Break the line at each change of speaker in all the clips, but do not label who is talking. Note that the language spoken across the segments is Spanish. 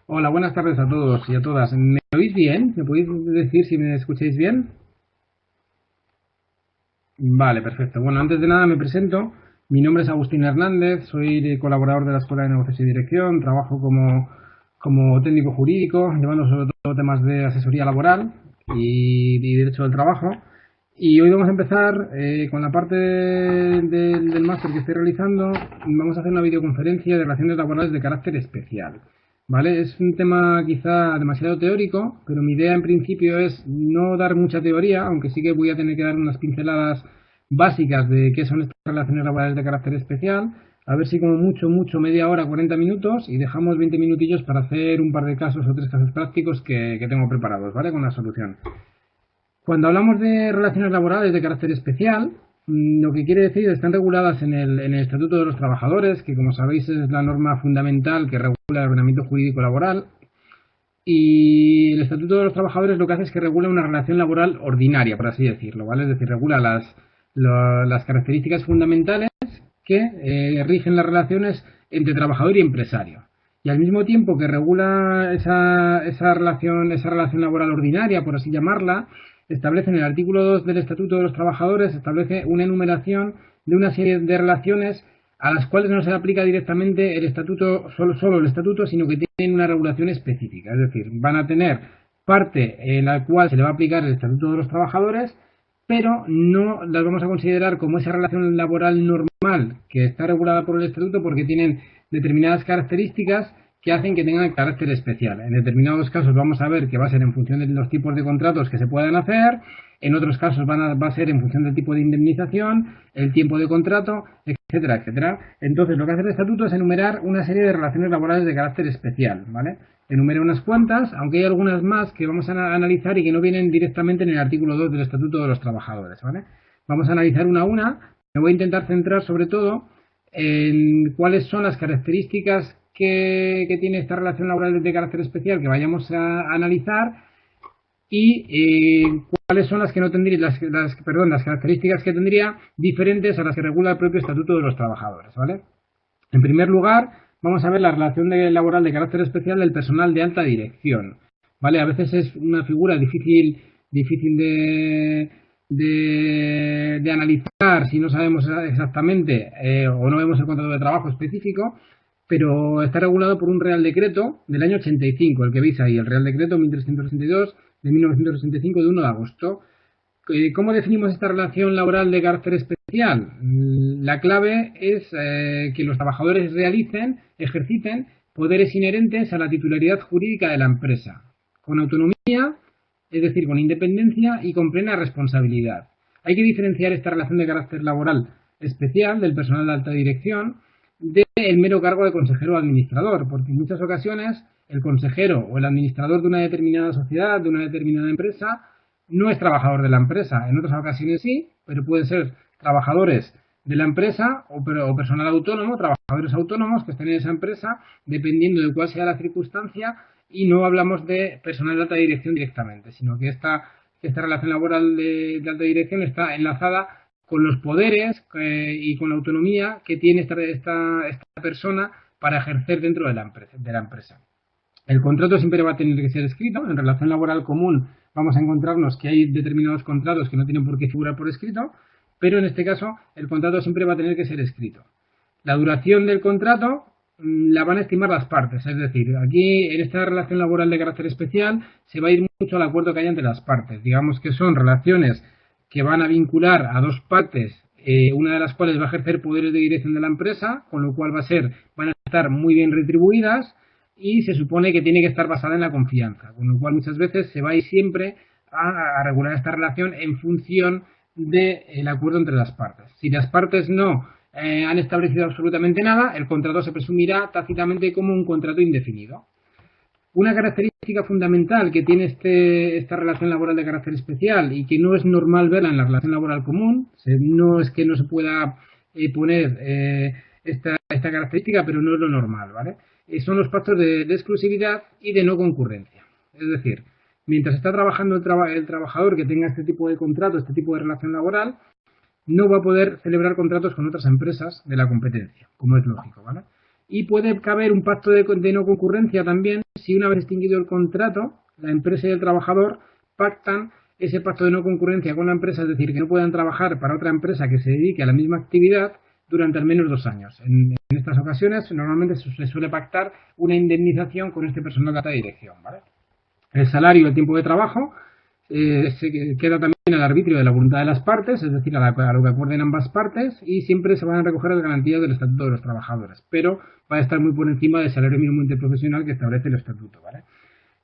Hola, buenas tardes a todos y a todas. ¿Me oís bien? ¿Me podéis decir si me escucháis bien? Vale, perfecto. Bueno, antes de nada me presento. Mi nombre es Agustín Hernández, soy colaborador de la Escuela de Negocios y Dirección, trabajo como técnico jurídico, llevando sobre todo temas de asesoría laboral y derecho del trabajo. Y hoy vamos a empezar con la parte del máster que estoy realizando. Vamos a hacer una videoconferencia de relaciones laborales de carácter especial. ¿Vale? Es un tema quizá demasiado teórico, pero mi idea en principio es no dar mucha teoría, aunque sí que voy a tener que dar unas pinceladas básicas de qué son estas relaciones laborales de carácter especial, a ver si como mucho, media hora, 40 minutos y dejamos 20 minutillos para hacer un par de casos o tres casos prácticos que tengo preparados, ¿vale? Con la solución. Cuando hablamos de relaciones laborales de carácter especial, lo que quiere decir están reguladas en el Estatuto de los Trabajadores, que como sabéis es la norma fundamental que regula el ordenamiento jurídico laboral. Y el Estatuto de los Trabajadores lo que hace es que regula una relación laboral ordinaria, por así decirlo, ¿vale? Es decir, regula las características fundamentales que rigen las relaciones entre trabajador y empresario. Y al mismo tiempo que regula esa relación laboral ordinaria, por así llamarla, establece en el artículo 2 del Estatuto de los Trabajadores, establece una enumeración de una serie de relaciones a las cuales no se aplica directamente el estatuto, solo el estatuto, sino que tienen una regulación específica. Es decir, van a tener parte en la cual se le va a aplicar el estatuto de los trabajadores, pero no las vamos a considerar como esa relación laboral normal que está regulada por el estatuto porque tienen determinadas características que hacen que tengan carácter especial. En determinados casos vamos a ver que va a ser en función de los tipos de contratos que se puedan hacer, en otros casos va a ser en función del tipo de indemnización, el tiempo de contrato, etcétera, etcétera. Entonces, lo que hace el estatuto es enumerar una serie de relaciones laborales de carácter especial, ¿vale? Enumera unas cuantas, aunque hay algunas más que vamos a analizar y que no vienen directamente en el artículo 2 del Estatuto de los Trabajadores, ¿vale? Vamos a analizar una a una. Me voy a intentar centrar sobre todo en cuáles son las características que tiene esta relación laboral de carácter especial que vayamos a analizar y cuáles son las que no tendría, las características que tendría diferentes a las que regula el propio Estatuto de los Trabajadores, ¿vale? En primer lugar, vamos a ver la relación laboral de carácter especial del personal de alta dirección, ¿vale? A veces es una figura difícil de analizar si no sabemos exactamente o no vemos el contrato de trabajo específico, pero está regulado por un Real Decreto del año 85, el que veis ahí, el Real Decreto 1362 de 1965 de 1 de agosto. ¿Cómo definimos esta relación laboral de carácter especial? La clave es que los trabajadores ejerciten poderes inherentes a la titularidad jurídica de la empresa, con autonomía, es decir, con independencia y con plena responsabilidad. Hay que diferenciar esta relación de carácter laboral especial del personal de alta dirección del mero cargo de consejero o administrador, porque en muchas ocasiones el consejero o el administrador de una determinada sociedad, de una determinada empresa, no es trabajador de la empresa. En otras ocasiones sí, pero pueden ser trabajadores de la empresa o personal autónomo, trabajadores autónomos que estén en esa empresa, dependiendo de cuál sea la circunstancia, y no hablamos de personal de alta dirección directamente, sino que esta relación laboral de alta dirección está enlazada con los poderes y con la autonomía que tiene esta persona para ejercer dentro de la empresa. El contrato siempre va a tener que ser escrito. En relación laboral común vamos a encontrarnos que hay determinados contratos que no tienen por qué figurar por escrito, pero en este caso el contrato siempre va a tener que ser escrito. La duración del contrato la van a estimar las partes, es decir, aquí en esta relación laboral de carácter especial se va a ir mucho al acuerdo que haya entre las partes. Digamos que son relaciones que van a vincular a dos partes, una de las cuales va a ejercer poderes de dirección de la empresa, con lo cual van a estar muy bien retribuidas y se supone que tiene que estar basada en la confianza, con lo cual muchas veces se va a ir siempre a regular esta relación en función del acuerdo entre las partes. Si las partes no han establecido absolutamente nada, el contrato se presumirá tácitamente como un contrato indefinido. Una característica fundamental que tiene esta relación laboral de carácter especial y que no es normal verla en la relación laboral común, no es que no se pueda poner esta característica, pero no es lo normal, ¿vale? Son los pactos de exclusividad y de no concurrencia. Es decir, mientras está trabajando el trabajador que tenga este tipo de contrato, este tipo de relación laboral, no va a poder celebrar contratos con otras empresas de la competencia, como es lógico, ¿vale? y puede caber un pacto de no concurrencia también si una vez extinguido el contrato, la empresa y el trabajador pactan ese pacto de no concurrencia con la empresa, es decir, que no puedan trabajar para otra empresa que se dedique a la misma actividad durante al menos 2 años. En estas ocasiones normalmente se suele pactar una indemnización con este personal de alta dirección, ¿vale? El salario y el tiempo de trabajo se queda también al arbitrio de la voluntad de las partes, es decir, a lo que acuerden ambas partes, y siempre se van a recoger las garantías del Estatuto de los Trabajadores, pero va a estar muy por encima del salario mínimo interprofesional que establece el Estatuto, ¿vale?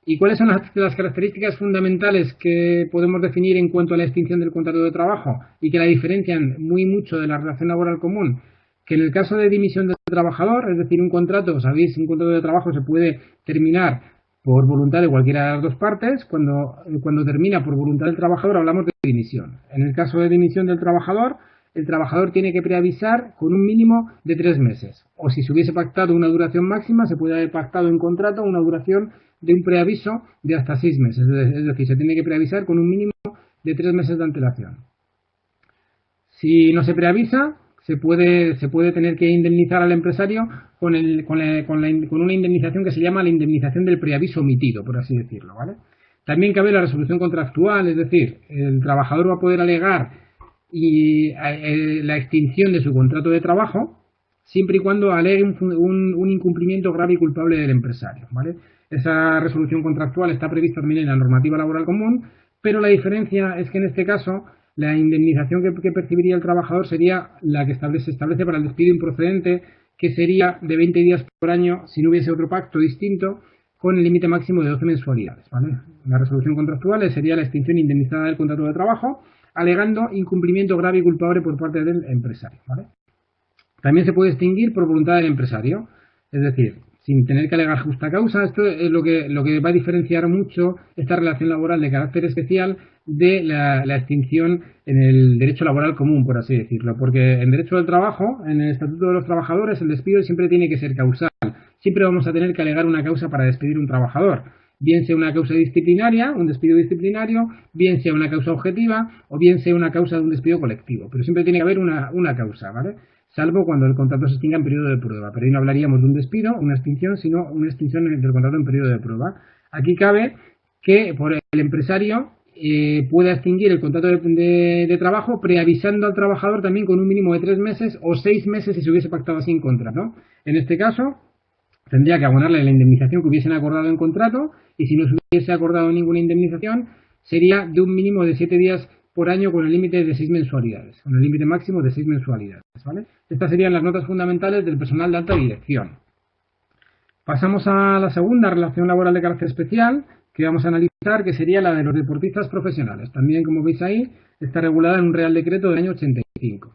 ¿Y cuáles son las características fundamentales que podemos definir en cuanto a la extinción del contrato de trabajo y que la diferencian muy mucho de la relación laboral común? Que en el caso de dimisión del trabajador, es decir, un contrato, sabéis, un contrato de trabajo se puede terminar por voluntad de cualquiera de las dos partes. Cuando termina por voluntad del trabajador hablamos de dimisión. En el caso de dimisión del trabajador, el trabajador tiene que preavisar con un mínimo de 3 meses. O si se hubiese pactado una duración máxima, se puede haber pactado en contrato una duración de un preaviso de hasta 6 meses. Es decir, se tiene que preavisar con un mínimo de 3 meses de antelación. Si no se preavisa, se puede tener que indemnizar al empresario con una indemnización que se llama la indemnización del preaviso omitido, por así decirlo, ¿vale? También cabe la resolución contractual, es decir, el trabajador va a poder alegar la extinción de su contrato de trabajo siempre y cuando alegue un incumplimiento grave y culpable del empresario, ¿vale? Esa resolución contractual está prevista también en la normativa laboral común, pero la diferencia es que en este caso la indemnización que percibiría el trabajador sería la que se establece para el despido improcedente, que sería de 20 días por año si no hubiese otro pacto distinto, con el límite máximo de 12 mensualidades, ¿vale? La resolución contractual sería la extinción indemnizada del contrato de trabajo, alegando incumplimiento grave y culpable por parte del empresario, ¿vale? También se puede extinguir por voluntad del empresario, es decir, sin tener que alegar justa causa. Esto es lo que va a diferenciar mucho esta relación laboral de carácter especial de la extinción en el derecho laboral común, por así decirlo, porque en derecho del trabajo, en el Estatuto de los Trabajadores, el despido siempre tiene que ser causal. Siempre vamos a tener que alegar una causa para despedir un trabajador, bien sea una causa disciplinaria, un despido disciplinario, bien sea una causa objetiva o bien sea una causa de un despido colectivo, pero siempre tiene que haber una causa, ¿vale? Salvo cuando el contrato se extinga en periodo de prueba, pero ahí no hablaríamos de un despido, una extinción, sino una extinción del contrato en periodo de prueba. Aquí cabe que por el empresario pueda extinguir el contrato de trabajo preavisando al trabajador también con un mínimo de 3 meses o 6 meses si se hubiese pactado así en contrato. En este caso, tendría que abonarle la indemnización que hubiesen acordado en contrato, y si no se hubiese acordado ninguna indemnización, sería de un mínimo de 7 días por año con el límite de 6 mensualidades, con el límite máximo de 6 mensualidades, ¿vale? Estas serían las notas fundamentales del personal de alta dirección. Pasamos a la segunda relación laboral de carácter especial que vamos a analizar, que sería la de los deportistas profesionales. También, como veis ahí, está regulada en un Real Decreto del año 85.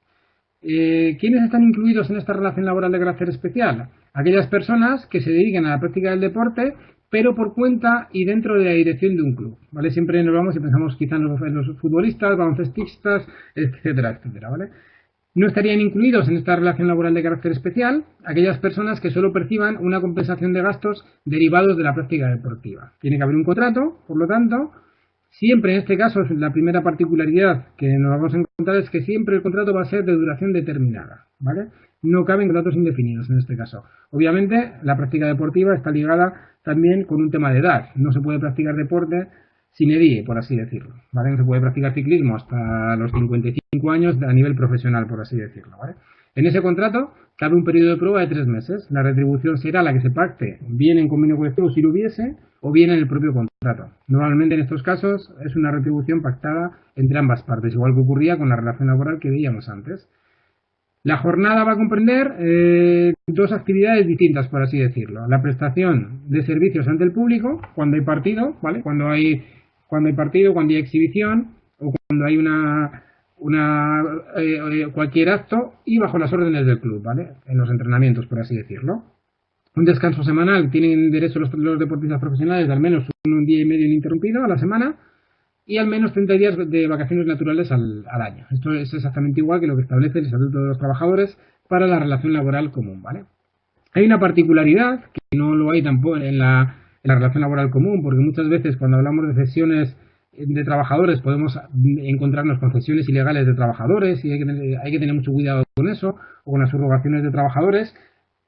¿Quiénes están incluidos en esta relación laboral de carácter especial? Aquellas personas que se dediquen a la práctica del deporte, pero por cuenta y dentro de la dirección de un club, ¿vale? Siempre nos vamos y pensamos quizá en los futbolistas, baloncestistas, etcétera, etcétera, ¿vale? No estarían incluidos en esta relación laboral de carácter especial aquellas personas que solo perciban una compensación de gastos derivados de la práctica deportiva. Tiene que haber un contrato, por lo tanto, siempre en este caso la primera particularidad que nos vamos a encontrar es que siempre el contrato va a ser de duración determinada, ¿vale? No caben contratos indefinidos en este caso. Obviamente la práctica deportiva está ligada también con un tema de edad. No se puede practicar deporte sin edad, por así decirlo, ¿vale? No se puede practicar ciclismo hasta los 55 años a nivel profesional, por así decirlo, ¿vale? En ese contrato cabe un periodo de prueba de 3 meses. La retribución será la que se pacte bien en convenio colectivo si lo hubiese o bien en el propio contrato. Normalmente en estos casos es una retribución pactada entre ambas partes, igual que ocurría con la relación laboral que veíamos antes. La jornada va a comprender 2 actividades distintas, por así decirlo. La prestación de servicios ante el público, cuando hay partido, ¿vale? Cuando hay partido, cuando hay exhibición o cuando hay cualquier acto y bajo las órdenes del club, ¿vale? En los entrenamientos, por así decirlo. Un descanso semanal, tienen derecho los deportistas profesionales de al menos un día y medio ininterrumpido a la semana y al menos 30 días de vacaciones naturales al año. Esto es exactamente igual que lo que establece el Estatuto de los Trabajadores para la relación laboral común, ¿vale? Hay una particularidad que no lo hay tampoco en la relación laboral común, porque muchas veces cuando hablamos de cesiones de trabajadores podemos encontrarnos con cesiones ilegales de trabajadores y hay que tener mucho cuidado con eso, o con las subrogaciones de trabajadores.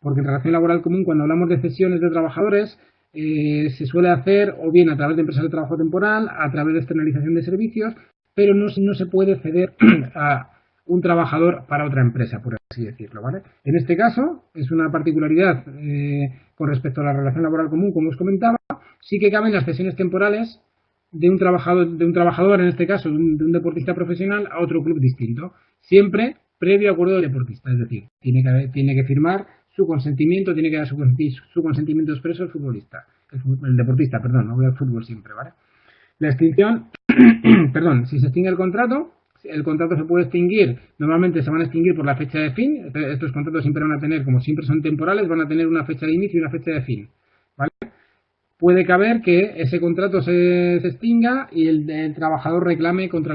porque en relación laboral común, cuando hablamos de cesiones de trabajadores, se suele hacer o bien a través de empresas de trabajo temporal, a través de externalización de servicios, pero no se puede ceder a un trabajador para otra empresa, por así decirlo, ¿vale? En este caso, es una particularidad con respecto a la relación laboral común, como os comentaba, sí que caben las cesiones temporales de un trabajador, en este caso, de un deportista profesional, a otro club distinto, siempre previo acuerdo del deportista, es decir, tiene que firmar su consentimiento, tiene que dar su consentimiento expreso el futbolista, el deportista, perdón, no voy al fútbol siempre, ¿vale? La extinción, perdón, si se extingue el contrato se puede extinguir, normalmente se van a extinguir por la fecha de fin, estos contratos siempre van a tener, como siempre son temporales, van a tener una fecha de inicio y una fecha de fin, ¿vale? Puede caber que ese contrato se extinga y el trabajador reclame contra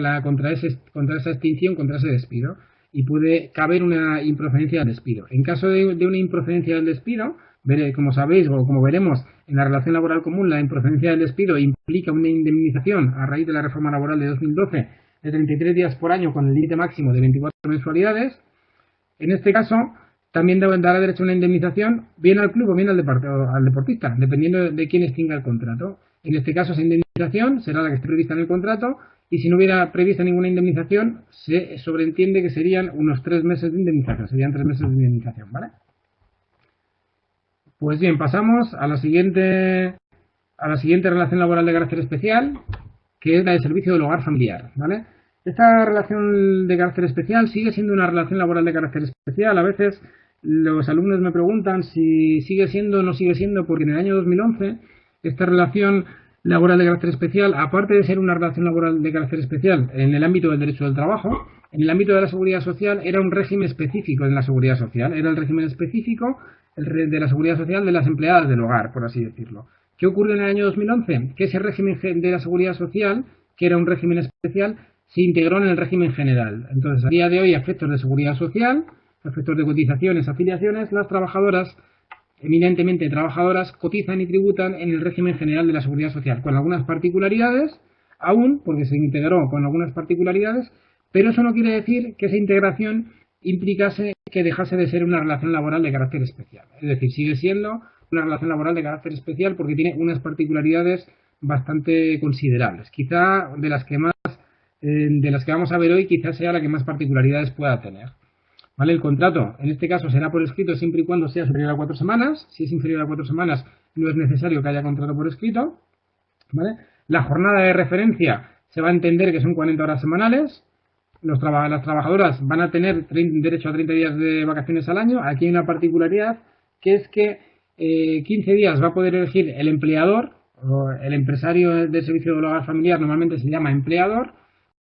esa extinción, contra ese despido. Y puede caber una improcedencia del despido. En caso de una improcedencia del despido, como sabéis o como veremos en la relación laboral común, la improcedencia del despido implica una indemnización a raíz de la reforma laboral de 2012 de 33 días por año con el límite máximo de 24 mensualidades. En este caso, también dará derecho a una indemnización bien al club o bien al deportista, dependiendo de quién extinga el contrato. En este caso, esa indemnización será la que esté prevista en el contrato y si no hubiera prevista ninguna indemnización, se sobreentiende que serían unos 3 meses de indemnización, ¿vale? Pues bien, pasamos a la siguiente relación laboral de carácter especial, que es la de servicio del hogar familiar, ¿vale? Esta relación de carácter especial sigue siendo una relación laboral de carácter especial. A veces los alumnos me preguntan si sigue siendo o no sigue siendo, porque en el año 2011 esta relación laboral de carácter especial, aparte de ser una relación laboral de carácter especial en el ámbito del derecho del trabajo, en el ámbito de la seguridad social era un régimen específico en la seguridad social. Era el régimen específico de la seguridad social de las empleadas del hogar, por así decirlo. ¿Qué ocurrió en el año 2011? Que ese régimen de la seguridad social, que era un régimen especial, se integró en el régimen general. Entonces, a día de hoy, a efectos de seguridad social, a efectos de cotizaciones, afiliaciones, las trabajadoras, eminentemente trabajadoras, cotizan y tributan en el régimen general de la seguridad social, con algunas particularidades, aún, porque se integró con algunas particularidades, pero eso no quiere decir que esa integración implicase que dejase de ser una relación laboral de carácter especial. Es decir, sigue siendo una relación laboral de carácter especial porque tiene unas particularidades bastante considerables. Quizá de las que vamos a ver hoy, quizás sea la que más particularidades pueda tener. ¿Vale? El contrato, en este caso, será por escrito siempre y cuando sea superior a 4 semanas. Si es inferior a 4 semanas, no es necesario que haya contrato por escrito. ¿Vale? La jornada de referencia se va a entender que son 40 horas semanales. Las trabajadoras van a tener derecho a 30 días de vacaciones al año. Aquí hay una particularidad, que es que 15 días va a poder elegir el empleador, o el empresario del servicio del hogar familiar normalmente se llama empleador,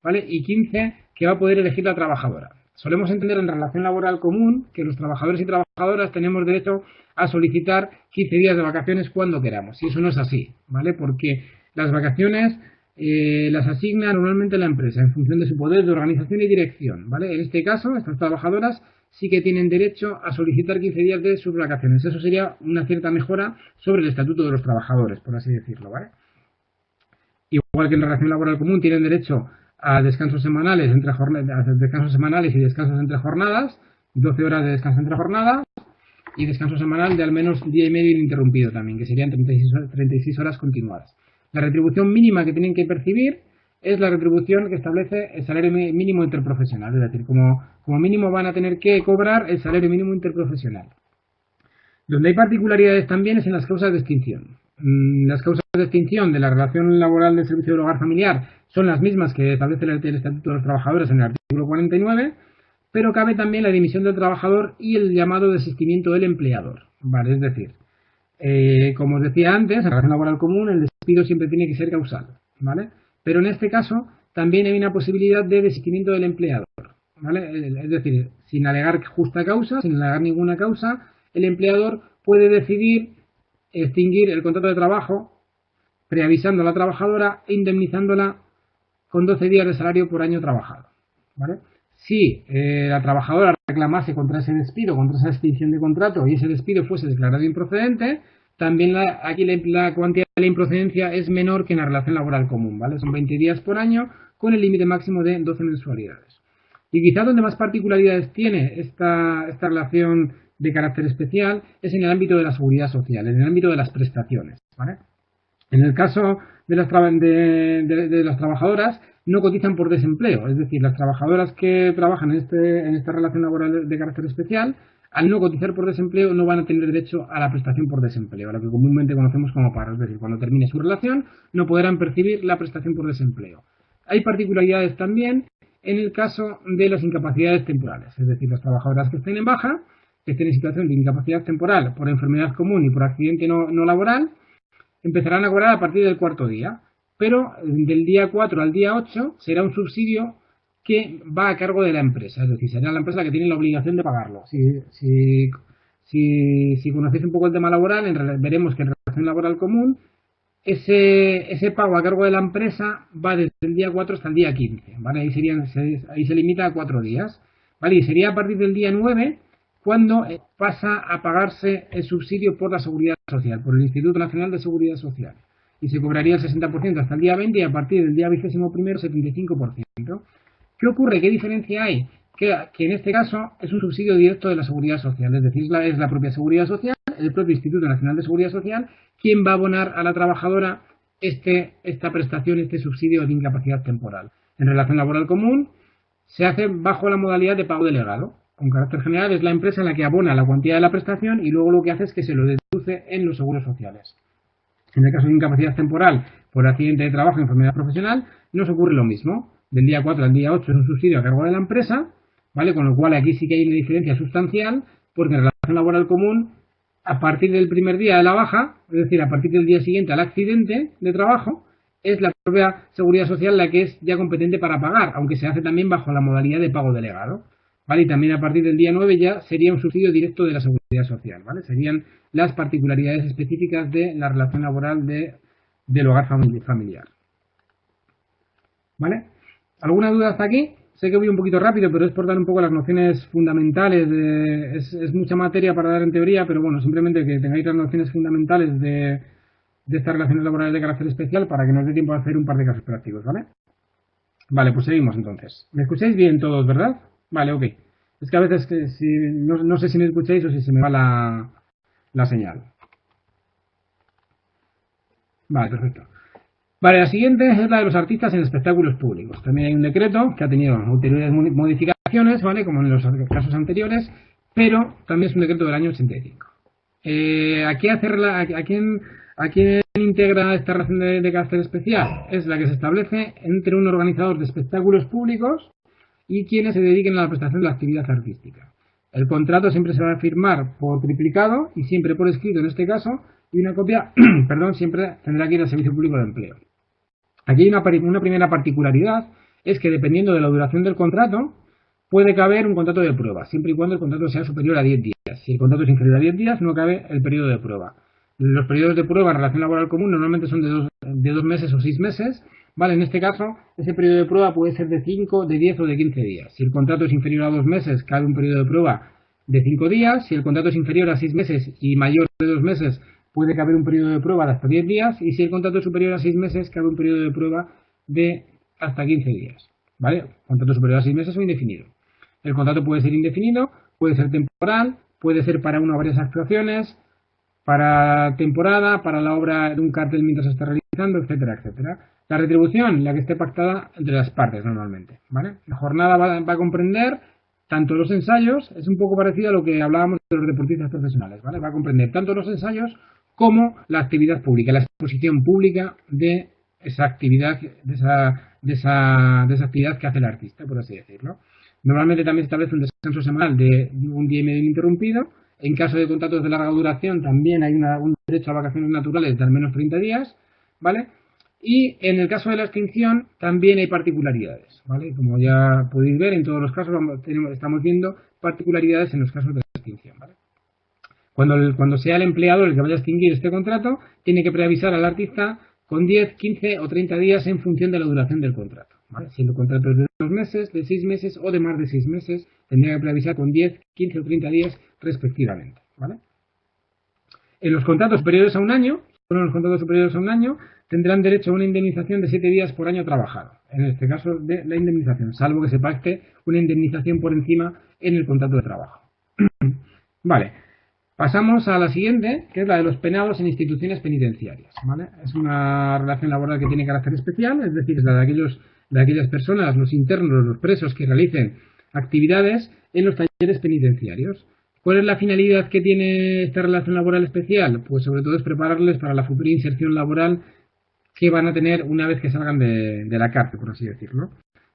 ¿vale? Y 15 que va a poder elegir la trabajadora. Solemos entender en relación laboral común que los trabajadores y trabajadoras tenemos derecho a solicitar 15 días de vacaciones cuando queramos. Y eso no es así, ¿vale? Porque las vacaciones las asigna normalmente la empresa en función de su poder de organización y dirección, ¿vale? En este caso, estas trabajadoras sí que tienen derecho a solicitar 15 días de sus vacaciones. Eso sería una cierta mejora sobre el estatuto de los trabajadores, por así decirlo, ¿vale? Igual que en relación laboral común tienen derecho a descansos semanales y descansos entre jornadas, 12 horas de descanso entre jornadas y descanso semanal de al menos un día y medio ininterrumpido también, que serían 36 horas continuadas. La retribución mínima que tienen que percibir es la retribución que establece el salario mínimo interprofesional, es decir, como mínimo van a tener que cobrar el salario mínimo interprofesional. Donde hay particularidades también es en las causas de extinción. Las causas de extinción de la relación laboral del servicio del hogar familiar son las mismas que establece el Estatuto de los Trabajadores en el artículo 49, pero cabe también la dimisión del trabajador y el llamado desistimiento del empleador. ¿Vale? Es decir, como os decía antes, en la relación laboral común el despido siempre tiene que ser causal, ¿vale? Pero en este caso también hay una posibilidad de desistimiento del empleador, ¿vale? Es decir, sin alegar justa causa, sin alegar ninguna causa, el empleador puede decidir extinguir el contrato de trabajo preavisando a la trabajadora e indemnizándola con 12 días de salario por año trabajado, ¿vale? Si la trabajadora reclamase contra ese despido, contra esa extinción de contrato y ese despido fuese declarado improcedente, también aquí la cuantía de la improcedencia es menor que en la relación laboral común, ¿vale? Son 20 días por año con el límite máximo de 12 mensualidades. Y quizá donde más particularidades tiene esta relación de carácter especial es en el ámbito de la seguridad social, en el ámbito de las prestaciones, ¿vale? En el caso de las trabajadoras, no cotizan por desempleo, es decir, las trabajadoras que trabajan en esta relación laboral de carácter especial, al no cotizar por desempleo, no van a tener derecho a la prestación por desempleo, a lo que comúnmente conocemos como paro, es decir, cuando termine su relación, no podrán percibir la prestación por desempleo. Hay particularidades también en el caso de las incapacidades temporales, es decir, las trabajadoras que estén en baja, que estén en situación de incapacidad temporal por enfermedad común y por accidente no laboral, empezarán a cobrar a partir del cuarto día, pero del día 4 al día 8 será un subsidio que va a cargo de la empresa, es decir, será la empresa la que tiene la obligación de pagarlo. Si conocéis un poco el tema laboral, veremos que en relación laboral común, ese pago a cargo de la empresa va desde el día 4 hasta el día 15, ¿vale? Ahí se limita a 4 días, ¿vale? Y sería a partir del día 9 cuando pasa a pagarse el subsidio por la Seguridad Social, por el Instituto Nacional de Seguridad Social. Y se cobraría el 60% hasta el día 20 y a partir del día 21 75%. ¿Qué ocurre? ¿Qué diferencia hay? Que en este caso es un subsidio directo de la Seguridad Social, es decir, es la propia Seguridad Social, el propio Instituto Nacional de Seguridad Social, quien va a abonar a la trabajadora esta prestación, este subsidio de incapacidad temporal. En relación laboral común, se hace bajo la modalidad de pago delegado. Con carácter general es la empresa la que abona la cuantía de la prestación y luego lo que hace es que se lo deduce en los seguros sociales. En el caso de incapacidad temporal por accidente de trabajo o enfermedad profesional, nos ocurre lo mismo. Del día 4 al día 8 es un subsidio a cargo de la empresa, ¿vale? Con lo cual aquí sí que hay una diferencia sustancial, porque en relación laboral común, a partir del primer día de la baja, es decir, a partir del día siguiente al accidente de trabajo, es la propia Seguridad Social la que es ya competente para pagar, aunque se hace también bajo la modalidad de pago delegado, ¿vale? Y también a partir del día 9 ya sería un subsidio directo de la Seguridad Social, ¿vale? Serían las particularidades específicas de la relación laboral del hogar familiar, ¿vale? ¿Alguna duda hasta aquí? Sé que voy un poquito rápido, pero es por dar un poco las nociones fundamentales. Es mucha materia para dar en teoría, pero bueno, simplemente que tengáis las nociones fundamentales de estas relaciones laborales de carácter especial para que nos dé tiempo a hacer un par de casos prácticos, ¿vale? Vale, pues seguimos entonces. ¿Me escucháis bien todos, verdad? Vale, ok. Es que a veces no sé si me escucháis o si se me va la señal. Vale, perfecto. Vale, la siguiente es la de los artistas en espectáculos públicos. También hay un decreto que ha tenido ulteriores modificaciones, ¿vale? Como en los casos anteriores, pero también es un decreto del año 85. ¿A quién integra esta relación de carácter especial? Es la que se establece entre un organizador de espectáculos públicos y quienes se dediquen a la prestación de la actividad artística. El contrato siempre se va a firmar por triplicado y siempre por escrito en este caso, y una copia, perdón, siempre tendrá que ir al Servicio Público de Empleo. Aquí hay una primera particularidad, es que dependiendo de la duración del contrato, puede caber un contrato de prueba, siempre y cuando el contrato sea superior a 10 días. Si el contrato es inferior a 10 días, no cabe el periodo de prueba. Los periodos de prueba en relación laboral común normalmente son de 2 meses o 6 meses, ¿vale? En este caso, ese periodo de prueba puede ser de 5, de 10 o de 15 días. Si el contrato es inferior a 2 meses, cabe un periodo de prueba de 5 días. Si el contrato es inferior a 6 meses y mayor de 2 meses, puede caber un periodo de prueba de hasta 10 días. Y si el contrato es superior a 6 meses, cabe un periodo de prueba de hasta 15 días, ¿vale? Contrato superior a 6 meses o indefinido. El contrato puede ser indefinido, puede ser temporal, puede ser para una o varias actuaciones, para temporada, para la obra de un cartel mientras se está realizando, etcétera, etcétera. La retribución, la que esté pactada entre las partes normalmente, ¿vale? La jornada va a comprender tanto los ensayos, es un poco parecido a lo que hablábamos de los deportistas profesionales, ¿vale? Va a comprender tanto los ensayos como la actividad pública, la exposición pública de esa actividad, de esa actividad que hace el artista, por así decirlo. Normalmente también se establece un descanso semanal de un día y medio ininterrumpido. En caso de contratos de larga duración también hay un derecho a vacaciones naturales de al menos 30 días, ¿vale? Y en el caso de la extinción también hay particularidades, ¿vale? Como ya podéis ver, en todos los casos estamos viendo particularidades en los casos de la extinción, ¿vale? Cuando sea el empleador el que vaya a extinguir este contrato, tiene que preavisar al artista con 10, 15 o 30 días en función de la duración del contrato, ¿vale? Si el contrato es de 2 meses, de 6 meses o de más de 6 meses, tendría que preavisar con 10, 15 o 30 días respectivamente, ¿vale? En los contratos superiores a un año, tendrán derecho a una indemnización de 7 días por año trabajado. En este caso de la indemnización, salvo que se pacte una indemnización por encima en el contrato de trabajo. Vale, pasamos a la siguiente, que es la de los penados en instituciones penitenciarias. ¿Vale? Es una relación laboral que tiene carácter especial, es decir, es la de aquellas personas, los internos, los presos que realicen actividades en los talleres penitenciarios. ¿Cuál es la finalidad que tiene esta relación laboral especial? Pues sobre todo es prepararles para la futura inserción laboral que van a tener una vez que salgan de la cárcel, por así decirlo.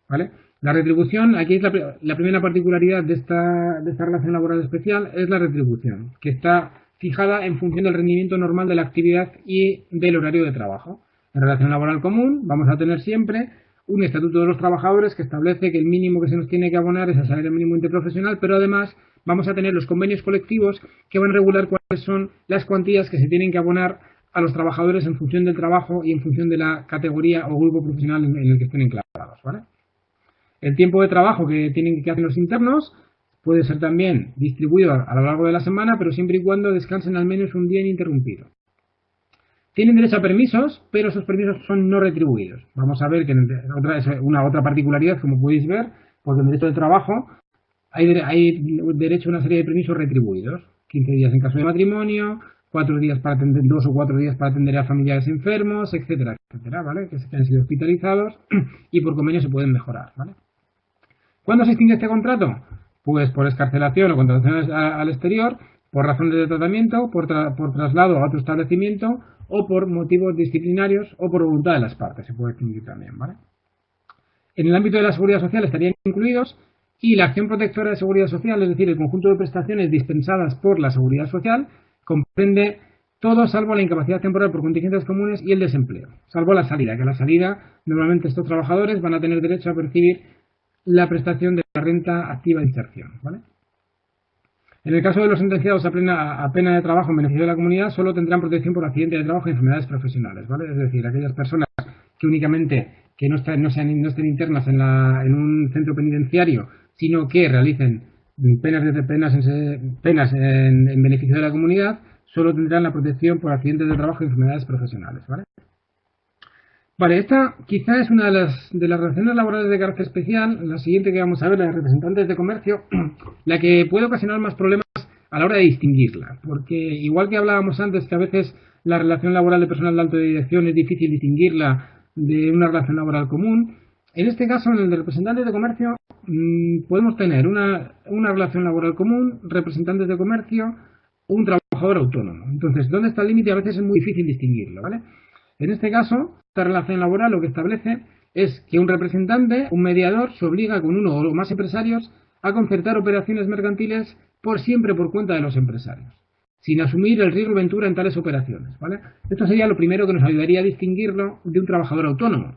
¿Vale? La retribución, aquí es la primera particularidad de esta relación laboral especial, es la retribución, que está fijada en función del rendimiento normal de la actividad y del horario de trabajo. En relación laboral común vamos a tener siempre un estatuto de los trabajadores que establece que el mínimo que se nos tiene que abonar es el salario mínimo interprofesional, pero además vamos a tener los convenios colectivos que van a regular cuáles son las cuantías que se tienen que abonar a los trabajadores en función del trabajo y en función de la categoría o grupo profesional en el que estén enclavados, ¿vale? El tiempo de trabajo que tienen que hacer los internos puede ser también distribuido a lo largo de la semana, pero siempre y cuando descansen al menos un día ininterrumpido. Tienen derecho a permisos, pero esos permisos son no retribuidos. Vamos a ver que es una otra particularidad, como podéis ver, porque en derecho de trabajo hay derecho a una serie de permisos retribuidos. 15 días en caso de matrimonio, 4 días para atender, 2 o 4 días para atender a familiares enfermos, etcétera, etcétera, ¿vale? Que han sido hospitalizados y por convenio se pueden mejorar, ¿vale? ¿Cuándo se extingue este contrato? Pues por excarcelación o contratación al exterior, por razones de tratamiento, por traslado a otro establecimiento o por motivos disciplinarios o por voluntad de las partes. Se puede extinguir también, ¿vale? En el ámbito de la seguridad social estarían incluidos y la acción protectora de seguridad social, es decir, el conjunto de prestaciones dispensadas por la seguridad social, comprende todo salvo la incapacidad temporal por contingencias comunes y el desempleo, salvo la salida, que a la salida normalmente estos trabajadores van a tener derecho a percibir la prestación de la renta activa de inserción, ¿vale? En el caso de los sentenciados a pena de trabajo en beneficio de la comunidad, solo tendrán protección por accidente de trabajo y enfermedades profesionales, ¿vale? Es decir, aquellas personas que únicamente que no estén internas en un centro penitenciario, sino que realicen penas en beneficio de la comunidad, solo tendrán la protección por accidentes de trabajo y enfermedades profesionales, ¿vale? Vale, esta quizá es una de las relaciones laborales de carácter especial, la siguiente que vamos a ver, la de representantes de comercio, la que puede ocasionar más problemas a la hora de distinguirla, porque igual que hablábamos antes que a veces la relación laboral de personal de alta dirección es difícil distinguirla de una relación laboral común, en este caso, en el de representantes de comercio, podemos tener una relación laboral común, representantes de comercio, un trabajador autónomo. Entonces, ¿dónde está el límite? A veces es muy difícil distinguirlo, ¿vale? En este caso, esta relación laboral lo que establece es que un representante, un mediador, se obliga con uno o más empresarios a concertar operaciones mercantiles por siempre por cuenta de los empresarios, sin asumir el riesgo ventura en tales operaciones, ¿vale? Esto sería lo primero que nos ayudaría a distinguirlo de un trabajador autónomo,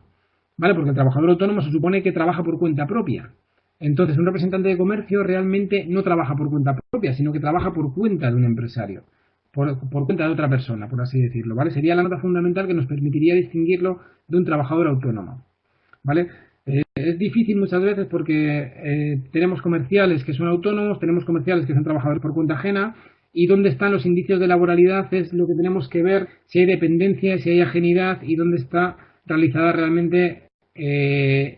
¿vale? Porque el trabajador autónomo se supone que trabaja por cuenta propia. Entonces, un representante de comercio realmente no trabaja por cuenta propia, sino que trabaja por cuenta de un empresario. Por cuenta de otra persona, por así decirlo, ¿vale? Sería la nota fundamental que nos permitiría distinguirlo de un trabajador autónomo, ¿vale? Es difícil muchas veces porque tenemos comerciales que son autónomos, tenemos comerciales que son trabajadores por cuenta ajena, y dónde están los indicios de laboralidad es lo que tenemos que ver, si hay dependencia, si hay ajenidad y dónde está realizada realmente,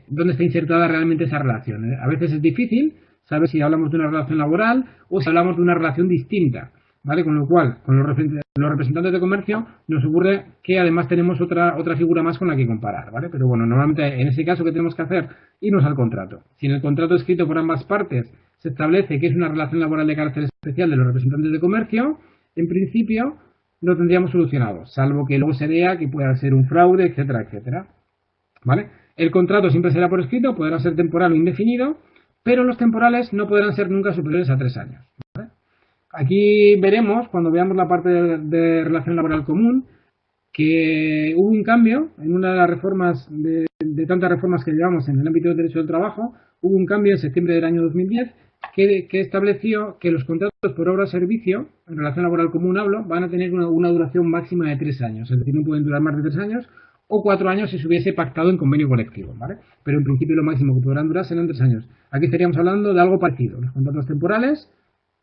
dónde está insertada realmente esa relación. A veces es difícil saber si hablamos de una relación laboral o si hablamos de una relación distinta, ¿vale? Con lo cual, con los representantes de comercio nos ocurre que además tenemos otra figura más con la que comparar, ¿vale? Pero bueno, normalmente en ese caso, ¿qué tenemos que hacer? Irnos al contrato. Si en el contrato escrito por ambas partes se establece que es una relación laboral de carácter especial de los representantes de comercio, en principio lo tendríamos solucionado, salvo que luego se vea que pueda ser un fraude, etcétera, etcétera, ¿vale? El contrato siempre será por escrito, podrá ser temporal o indefinido, pero los temporales no podrán ser nunca superiores a 3 años, ¿vale? Aquí veremos, cuando veamos la parte de relación laboral común, que hubo un cambio en una de las reformas, de tantas reformas que llevamos en el ámbito del derecho del trabajo, hubo un cambio en septiembre del año 2010 que estableció que los contratos por obra o servicio, en relación laboral común hablo, van a tener una duración máxima de 3 años, es decir, no pueden durar más de 3 años, o 4 años si se hubiese pactado en convenio colectivo, ¿vale? Pero en principio lo máximo que podrán durar serán 3 años. Aquí estaríamos hablando de algo parecido. Los contratos temporales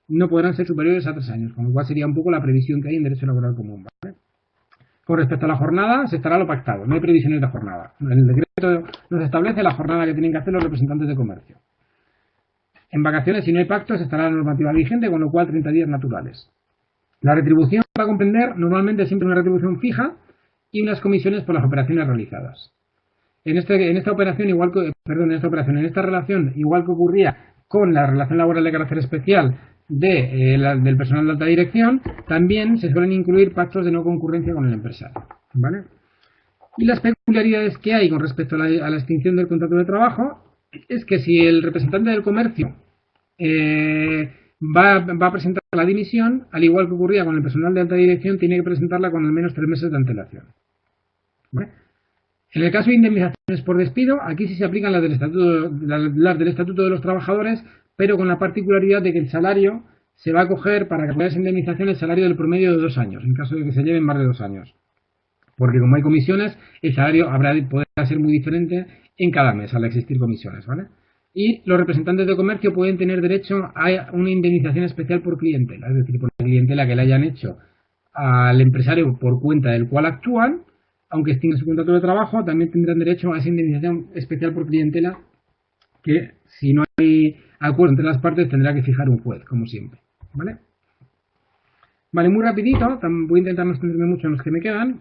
no podrán ser superiores a 3 años, con lo cual sería un poco la previsión que hay en derecho laboral común, ¿vale? Con respecto a la jornada, se estará lo pactado, no hay previsiones de jornada. En el decreto nos establece la jornada que tienen que hacer los representantes de comercio. En vacaciones, si no hay pactos, estará la normativa vigente, con lo cual 30 días naturales. La retribución va a comprender normalmente siempre una retribución fija y unas comisiones por las operaciones realizadas. En esta relación, igual que ocurría con la relación laboral de carácter especial del personal de alta dirección, también se suelen incluir pactos de no concurrencia con el empresario, ¿vale? Y las peculiaridades que hay con respecto a la extinción del contrato de trabajo es que si el representante del comercio va a presentar la dimisión, al igual que ocurría con el personal de alta dirección, tiene que presentarla con al menos 3 meses de antelación, ¿vale? En el caso de indemnizaciones por despido, aquí sí se aplican las del Estatuto de los Trabajadores, pero con la particularidad de que el salario se va a coger para que pueda esa indemnización el salario del promedio de 2 años, en caso de que se lleven más de 2 años. Porque como hay comisiones, el salario podrá ser muy diferente en cada mes al existir comisiones, ¿vale? Y los representantes de comercio pueden tener derecho a una indemnización especial por clientela, es decir, por la clientela que le hayan hecho al empresario por cuenta del cual actúan. Aunque extinga su contrato de trabajo, también tendrán derecho a esa indemnización especial por clientela que, si no hay acuerdo entre las partes, tendrá que fijar un juez, como siempre, ¿vale? Vale, muy rapidito, voy a intentar no extenderme mucho en los que me quedan.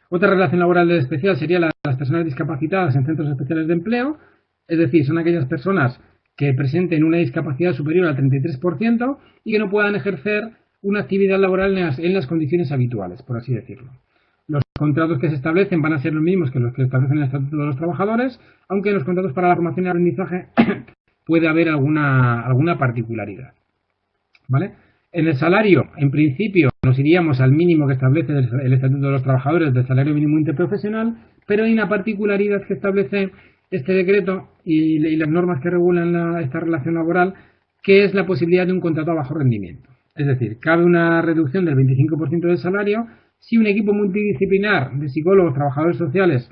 Otra relación laboral especial sería la de las personas discapacitadas en centros especiales de empleo, es decir, son aquellas personas que presenten una discapacidad superior al 33% y que no puedan ejercer una actividad laboral en las condiciones habituales, por así decirlo. Los contratos que se establecen van a ser los mismos que los que establecen el Estatuto de los Trabajadores, aunque en los contratos para la formación y aprendizaje puede haber alguna particularidad, ¿vale? En el salario, en principio, nos iríamos al mínimo que establece el Estatuto de los Trabajadores del salario mínimo interprofesional, pero hay una particularidad que establece este decreto y las normas que regulan esta relación laboral, que es la posibilidad de un contrato a bajo rendimiento. Es decir, cabe una reducción del 25% del salario si un equipo multidisciplinar de psicólogos, trabajadores sociales,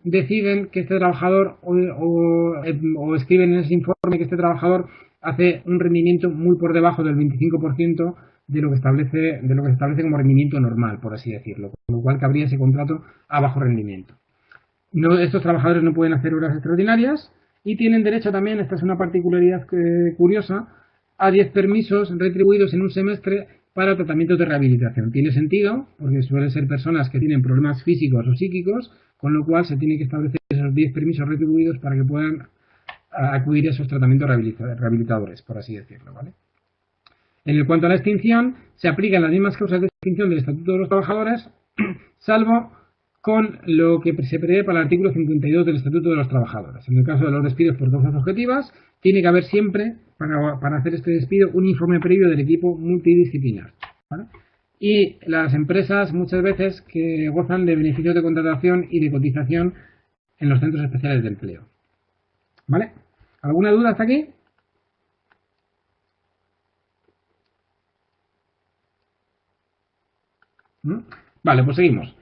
deciden que este trabajador o escriben en ese informe que este trabajador hace un rendimiento muy por debajo del 25% de lo que se establece como rendimiento normal, por así decirlo, con lo cual cabría ese contrato a bajo rendimiento. Estos trabajadores no pueden hacer horas extraordinarias y tienen derecho también, esta es una particularidad curiosa, a 10 permisos retribuidos en un semestre para tratamientos de rehabilitación. Tiene sentido, porque suelen ser personas que tienen problemas físicos o psíquicos, con lo cual se tiene que establecer esos 10 permisos retribuidos para que puedan acudir a esos tratamientos rehabilitadores, por así decirlo, ¿vale? En cuanto a la extinción, se aplican las mismas causas de extinción del Estatuto de los Trabajadores, salvo con lo que se prevé para el artículo 52 del Estatuto de los Trabajadores. En el caso de los despidos por causas objetivas, tiene que haber siempre, para hacer este despido, un informe previo del equipo multidisciplinar, ¿vale? Y las empresas muchas veces que gozan de beneficios de contratación y de cotización en los centros especiales de empleo, ¿vale? ¿Alguna duda hasta aquí? ¿No? Vale, pues seguimos.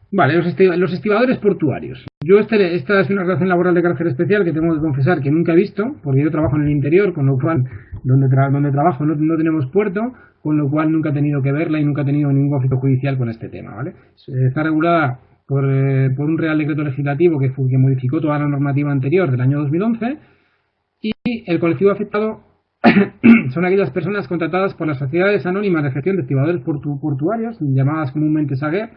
Vale, los estibadores portuarios. Esta es una relación laboral de carácter especial que tengo que confesar que nunca he visto, porque yo trabajo en el interior, con lo cual donde trabajo no tenemos puerto, con lo cual nunca he tenido que verla y nunca he tenido ningún conflicto judicial con este tema, ¿vale? Está regulada por un Real Decreto Legislativo que modificó toda la normativa anterior del año 2011 y el colectivo afectado son aquellas personas contratadas por las sociedades anónimas de gestión de estibadores portuarios, llamadas comúnmente SAGEP,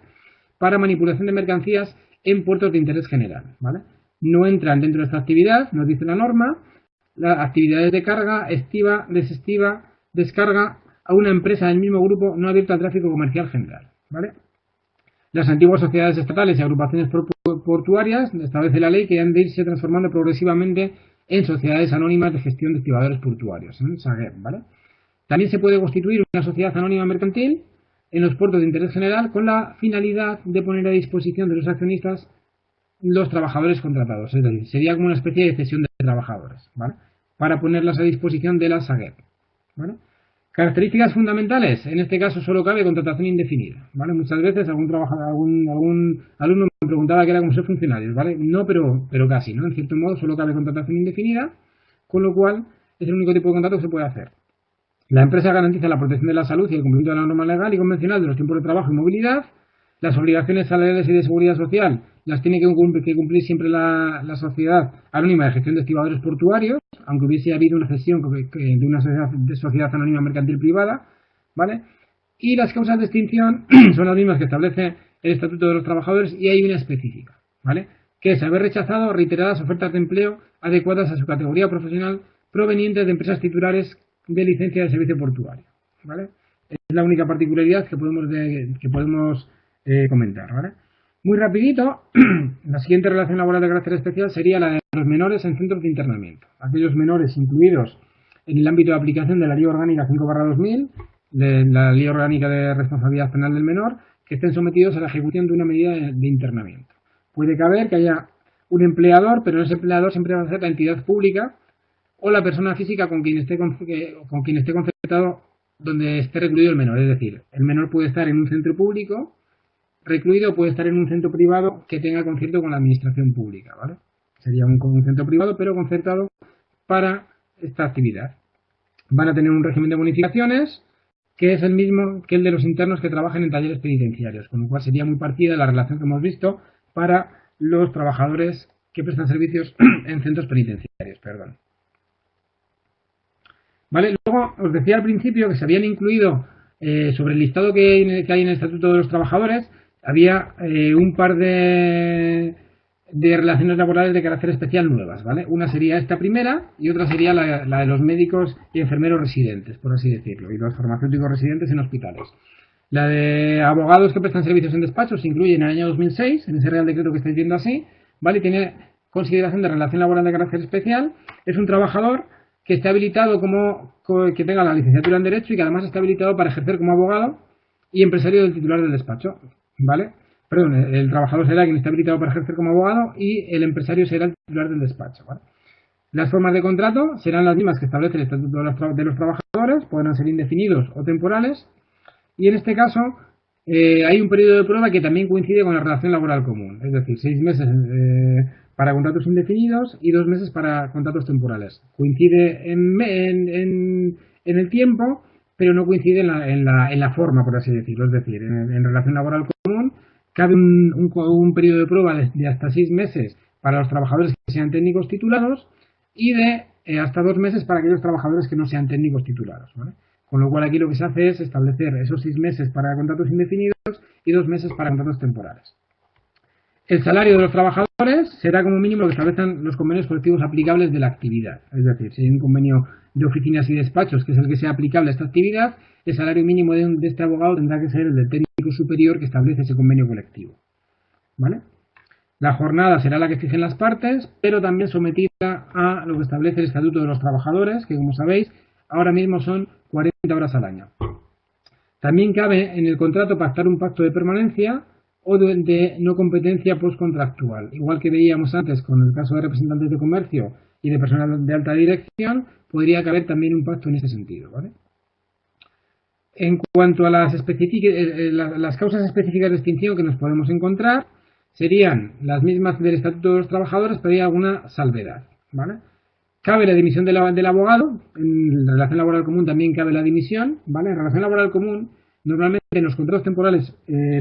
para manipulación de mercancías en puertos de interés general, ¿vale? No entran dentro de esta actividad, nos dice la norma, las actividades de carga, estiva, desestiva, descarga a una empresa del mismo grupo no abierta al tráfico comercial general, ¿vale? Las antiguas sociedades estatales y agrupaciones portuarias establece la ley que han de irse transformando progresivamente en sociedades anónimas de gestión de estibadores portuarios, SAGEP, ¿vale? También se puede constituir una sociedad anónima mercantil en los puertos de interés general con la finalidad de poner a disposición de los accionistas los trabajadores contratados. Es decir, sería como una especie de cesión de trabajadores, ¿vale? Para ponerlas a disposición de la SAGEP, ¿vale? Características fundamentales. En este caso solo cabe contratación indefinida, ¿vale? Muchas veces algún alumno me preguntaba qué era como ser funcionarios, ¿vale? No, pero casi, ¿no? En cierto modo solo cabe contratación indefinida, con lo cual es el único tipo de contrato que se puede hacer. La empresa garantiza la protección de la salud y el cumplimiento de la norma legal y convencional de los tiempos de trabajo y movilidad. Las obligaciones salariales y de seguridad social las tiene que cumplir siempre la sociedad anónima de gestión de estibadores portuarios, aunque hubiese habido una cesión de una sociedad anónima mercantil privada, ¿vale? Y las causas de extinción son las mismas que establece el Estatuto de los Trabajadores y hay una específica, ¿vale? Que es haber rechazado reiteradas ofertas de empleo adecuadas a su categoría profesional provenientes de empresas titulares de licencia de servicio portuario, ¿vale? Es la única particularidad que podemos comentar, ¿vale? Muy rapidito, la siguiente relación laboral de carácter especial sería la de los menores en centros de internamiento. Aquellos menores incluidos en el ámbito de aplicación de la Ley Orgánica 5/2000, de la Ley Orgánica de Responsabilidad Penal del Menor, que estén sometidos a la ejecución de una medida de internamiento. Puede caber que haya un empleador, pero ese empleador siempre va a ser la entidad pública o la persona física con quien esté concertado donde esté recluido el menor. Es decir, el menor puede estar en un centro público recluido, puede estar en un centro privado que tenga concierto con la administración pública, ¿vale? Sería un centro privado, pero concertado para esta actividad. Van a tener un régimen de bonificaciones que es el mismo que el de los internos que trabajan en talleres penitenciarios, con lo cual sería muy parecida la relación que hemos visto para los trabajadores que prestan servicios en centros penitenciarios, perdón. ¿Vale? Luego os decía al principio que se habían incluido sobre el listado que hay en el Estatuto de los Trabajadores, había un par de relaciones laborales de carácter especial nuevas, ¿vale? Una sería esta primera y otra sería la de los médicos y enfermeros residentes, por así decirlo, y los farmacéuticos residentes en hospitales. La de abogados que prestan servicios en despachos se incluye en el año 2006, en ese Real Decreto que estáis viendo así, ¿vale? Y tiene consideración de relación laboral de carácter especial. Es un trabajador que esté habilitado que tenga la licenciatura en Derecho y que además está habilitado para ejercer como abogado y empresario del titular del despacho, ¿vale? Perdón, el trabajador será quien esté habilitado para ejercer como abogado y el empresario será el titular del despacho, ¿vale? Las formas de contrato serán las mismas que establece el Estatuto de los Trabajadores, podrán ser indefinidos o temporales, y en este caso hay un periodo de prueba que también coincide con la relación laboral común, es decir, 6 meses para contratos indefinidos y 2 meses para contratos temporales. Coincide en el tiempo, pero no coincide en la forma, por así decirlo. Es decir, en relación laboral común cabe un periodo de prueba de hasta 6 meses para los trabajadores que sean técnicos titulados y de hasta 2 meses para aquellos trabajadores que no sean técnicos titulados, ¿vale? Con lo cual aquí lo que se hace es establecer esos 6 meses para contratos indefinidos y 2 meses para contratos temporales. El salario de los trabajadores será como mínimo lo que establezcan los convenios colectivos aplicables de la actividad. Es decir, si hay un convenio de oficinas y despachos que es el que sea aplicable a esta actividad, el salario mínimo de este abogado tendrá que ser el del técnico superior que establece ese convenio colectivo, ¿vale? La jornada será la que fijen las partes, pero también sometida a lo que establece el Estatuto de los Trabajadores, que como sabéis, ahora mismo son 40 horas al año. También cabe en el contrato pactar un pacto de permanencia o de no competencia postcontractual. Igual que veíamos antes con el caso de representantes de comercio y de personal de alta dirección, podría caber también un pacto en ese sentido, ¿vale? En cuanto a las causas específicas de extinción que nos podemos encontrar, serían las mismas del Estatuto de los Trabajadores, pero hay alguna salvedad, ¿vale? Cabe la dimisión del abogado, en la relación laboral común también cabe la dimisión, ¿vale? En relación laboral común, normalmente en los contratos temporales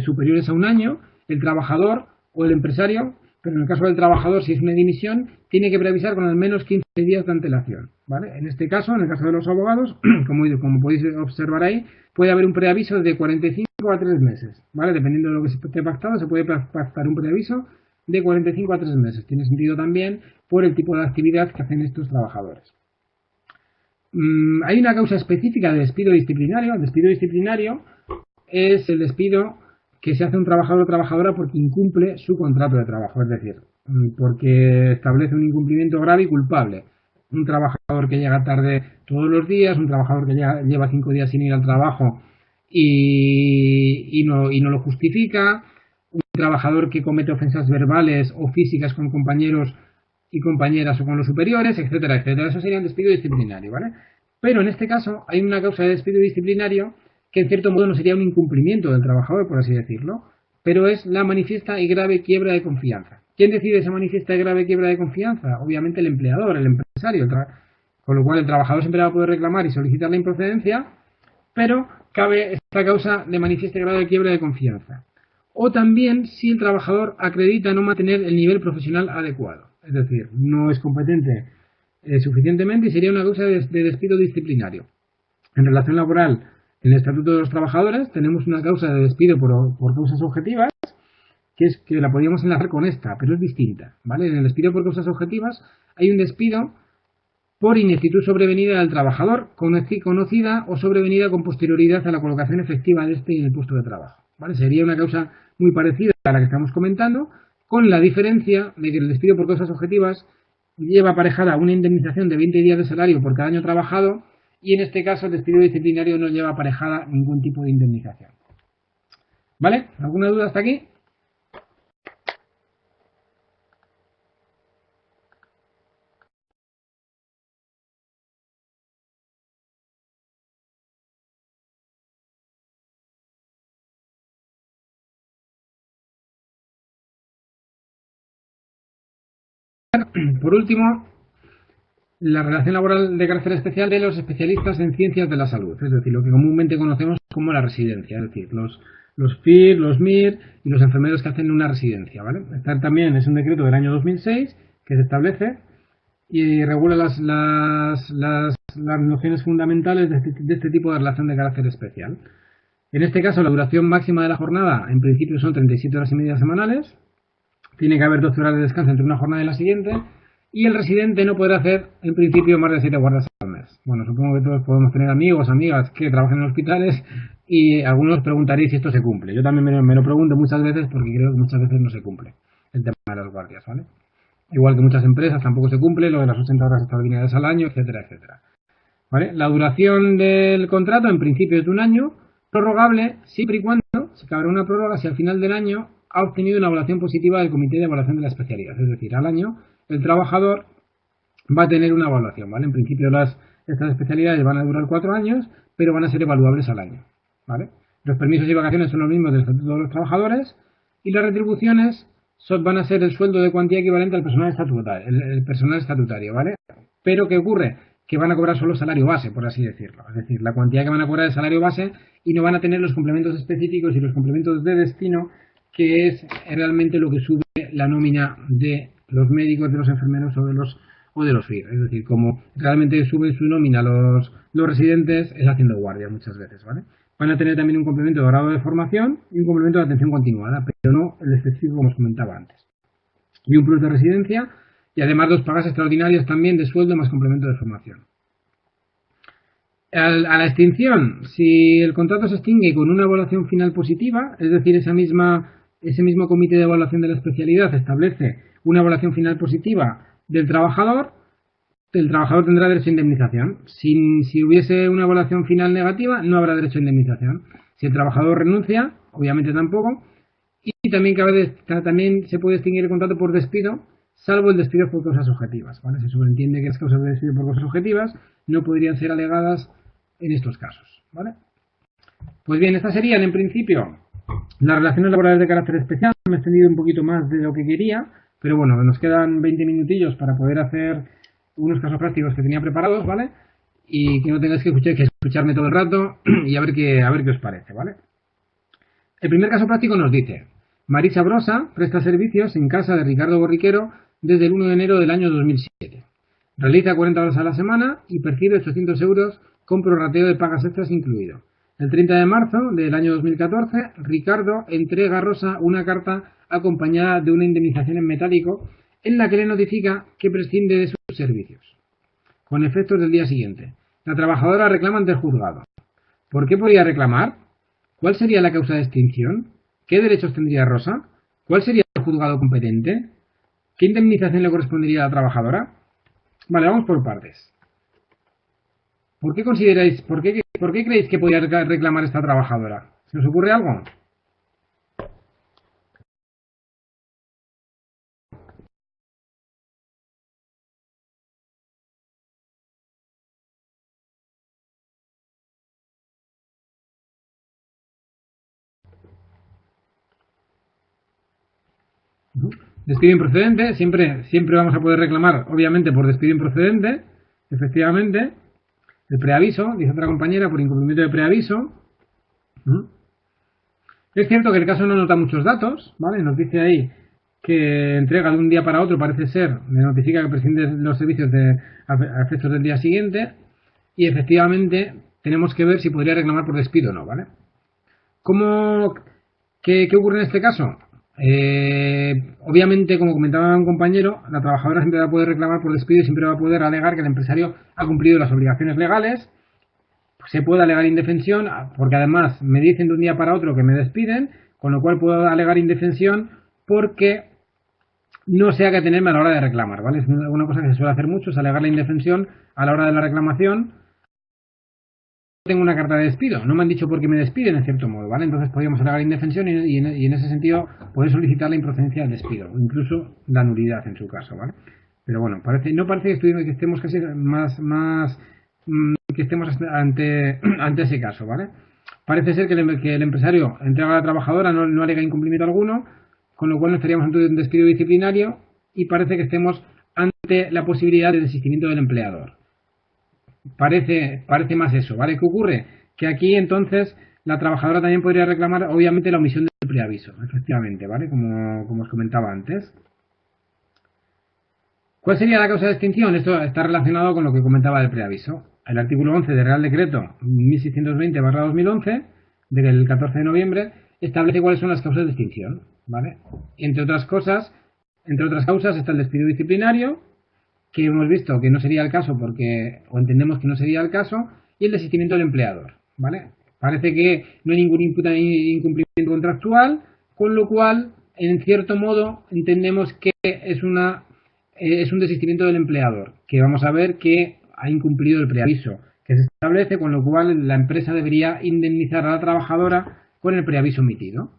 superiores a un año, el trabajador o el empresario, pero en el caso del trabajador, si es una dimisión, tiene que preavisar con al menos 15 días de antelación, ¿vale? En este caso, en el caso de los abogados, como podéis observar ahí, puede haber un preaviso de 45 a 3 meses, ¿vale? Dependiendo de lo que se esté pactado, se puede pactar un preaviso de 45 a 3 meses. Tiene sentido también por el tipo de actividad que hacen estos trabajadores. Hay una causa específica de despido disciplinario. El despido disciplinario es el despido que se hace un trabajador o trabajadora porque incumple su contrato de trabajo, es decir, porque establece un incumplimiento grave y culpable. Un trabajador que llega tarde todos los días, un trabajador que lleva 5 días sin ir al trabajo y no lo justifica, un trabajador que comete ofensas verbales o físicas con compañeros y compañeras o con los superiores, etcétera, etcétera. Eso sería un despido disciplinario, ¿vale? Pero en este caso hay una causa de despido disciplinario que en cierto modo no sería un incumplimiento del trabajador, por así decirlo, pero es la manifiesta y grave quiebra de confianza. ¿Quién decide esa manifiesta y grave quiebra de confianza? Obviamente el empleador, el empresario, con lo cual el trabajador siempre va a poder reclamar y solicitar la improcedencia, pero cabe esta causa de manifiesta y grave quiebra de confianza. o también si el trabajador acredita no mantener el nivel profesional adecuado. Es decir, no es competente suficientemente y sería una causa de despido disciplinario. En relación laboral, en el Estatuto de los Trabajadores tenemos una causa de despido por causas objetivas, que es que la podríamos enlazar con esta, pero es distinta, ¿vale? En el despido por causas objetivas hay un despido por ineptitud sobrevenida del trabajador, conocida o sobrevenida con posterioridad a la colocación efectiva de este en el puesto de trabajo, ¿vale? Sería una causa muy parecida a la que estamos comentando, con la diferencia de que el despido por causas objetivas lleva aparejada una indemnización de 20 días de salario por cada año trabajado, y en este caso el despido disciplinario no lleva aparejada ningún tipo de indemnización. ¿Vale? ¿Alguna duda hasta aquí? Por último, la relación laboral de carácter especial de los especialistas en ciencias de la salud, es decir, lo que comúnmente conocemos como la residencia, es decir, los FIR, los MIR y los enfermeros que hacen una residencia, ¿vale? Este también es un decreto del año 2006 que se establece y regula las nociones fundamentales de este tipo de relación de carácter especial. En este caso, la duración máxima de la jornada, en principio, son 37 horas y media semanales. Tiene que haber 12 horas de descanso entre una jornada y la siguiente. Y el residente no podrá hacer, en principio, más de 7 guardias al mes. Bueno, supongo que todos podemos tener amigos, amigas que trabajan en hospitales y algunos preguntaréis si esto se cumple. Yo también me lo pregunto muchas veces porque creo que muchas veces no se cumple el tema de las guardias, ¿vale? Igual que muchas empresas tampoco se cumple lo de las 80 horas extraordinarias al año, etcétera, etcétera. ¿Vale? La duración del contrato en principio es de un año, prorrogable siempre y cuando se cabrá una prórroga si al final del año ha obtenido una evaluación positiva del Comité de Evaluación de la Especialidad. Es decir, al año el trabajador va a tener una evaluación, ¿vale? En principio estas especialidades van a durar 4 años, pero van a ser evaluables al año, ¿vale? Los permisos y vacaciones son los mismos del Estatuto de los Trabajadores y las retribuciones van a ser el sueldo de cuantía equivalente al personal estatutario, el personal estatutario, ¿vale? Pero ¿qué ocurre? Que van a cobrar solo salario base, por así decirlo. Es decir, la cuantía que van a cobrar es salario base y no van a tener los complementos específicos y los complementos de destino, que es realmente lo que sube la nómina de los médicos, de los enfermeros o de los FIR. Es decir, como realmente suben su nómina los residentes, es haciendo guardia muchas veces, ¿vale? Van a tener también un complemento de grado de formación y un complemento de atención continuada, pero no el específico como os comentaba antes. Y un plus de residencia y además 2 pagas extraordinarias también de sueldo más complemento de formación. A la extinción, si el contrato se extingue con una evaluación final positiva, es decir, ese mismo comité de evaluación de la especialidad establece una evaluación final positiva del trabajador, el trabajador tendrá derecho a indemnización. Si hubiese una evaluación final negativa, no habrá derecho a indemnización. Si el trabajador renuncia, obviamente tampoco. Y también se puede extinguir el contrato por despido, salvo el despido por causas objetivas, ¿vale? Se sobreentiende que las causas de despido por causas objetivas no podrían ser alegadas en estos casos, ¿vale? Pues bien, estas serían en principio las relaciones laborales de carácter especial. Me he extendido un poquito más de lo que quería, pero bueno, nos quedan 20 minutillos para poder hacer unos casos prácticos que tenía preparados, ¿vale? Y que no tengáis que escucharme todo el rato y a ver qué os parece, ¿vale? El primer caso práctico nos dice: Marisa Brosa presta servicios en casa de Ricardo Borriquero desde el 1 de enero del año 2007. Realiza 40 horas a la semana y percibe 800 euros con prorrateo de pagas extras incluido. El 30 de marzo del año 2014, Ricardo entrega a Rosa una carta acompañada de una indemnización en metálico en la que le notifica que prescinde de sus servicios, con efectos del día siguiente. La trabajadora reclama ante el juzgado. ¿Por qué podría reclamar? ¿Cuál sería la causa de extinción? ¿Qué derechos tendría Rosa? ¿Cuál sería el juzgado competente? ¿Qué indemnización le correspondería a la trabajadora? Vale, vamos por partes. ¿Por qué creéis que podría reclamar esta trabajadora? ¿Se os ocurre algo? Despido improcedente, siempre vamos a poder reclamar, obviamente, por despido improcedente, efectivamente. El preaviso, dice otra compañera, por incumplimiento de preaviso. Es cierto que el caso no nos da muchos datos, ¿vale? Nos dice ahí que entrega de un día para otro, parece ser, me notifica que prescinde los servicios a efectos del día siguiente, y efectivamente tenemos que ver si podría reclamar por despido o no, ¿vale? ¿Cómo, qué ocurre en este caso? Obviamente, como comentaba un compañero, la trabajadora siempre va a poder reclamar por despido y siempre va a poder alegar que el empresario ha cumplido las obligaciones legales. Se puede alegar indefensión, porque además me dicen de un día para otro que me despiden, con lo cual puedo alegar indefensión porque no sé a qué atenerme a la hora de reclamar, ¿vale? Es una cosa que se suele hacer mucho, es alegar la indefensión a la hora de la reclamación. Tengo una carta de despido, no me han dicho por qué me despiden en cierto modo, ¿vale? Entonces podríamos alegar indefensión y en ese sentido poder solicitar la improcedencia del despido, o incluso la nulidad en su caso, ¿vale? Pero bueno, no parece que estemos casi que estemos ante ese caso, ¿vale? Parece ser que el empresario entrega a la trabajadora, no alega incumplimiento alguno, con lo cual no estaríamos ante un despido disciplinario y parece que estemos ante la posibilidad de desistimiento del empleador. Parece más eso, ¿vale? ¿Qué ocurre? Que aquí entonces la trabajadora también podría reclamar, obviamente, la omisión del preaviso, efectivamente, ¿vale? Como os comentaba antes. ¿Cuál sería la causa de extinción? Esto está relacionado con lo que comentaba del preaviso. El artículo 11 del Real Decreto 1620/2011, del 14 de noviembre, establece cuáles son las causas de extinción, ¿vale? Entre otras causas está el despido disciplinario, que hemos visto que no sería el caso porque, o entendemos que no sería el caso, y el desistimiento del empleador, ¿vale? Parece que no hay ningún incumplimiento contractual, con lo cual, en cierto modo, entendemos que es un desistimiento del empleador, que vamos a ver que ha incumplido el preaviso que se establece, con lo cual la empresa debería indemnizar a la trabajadora con el preaviso omitido,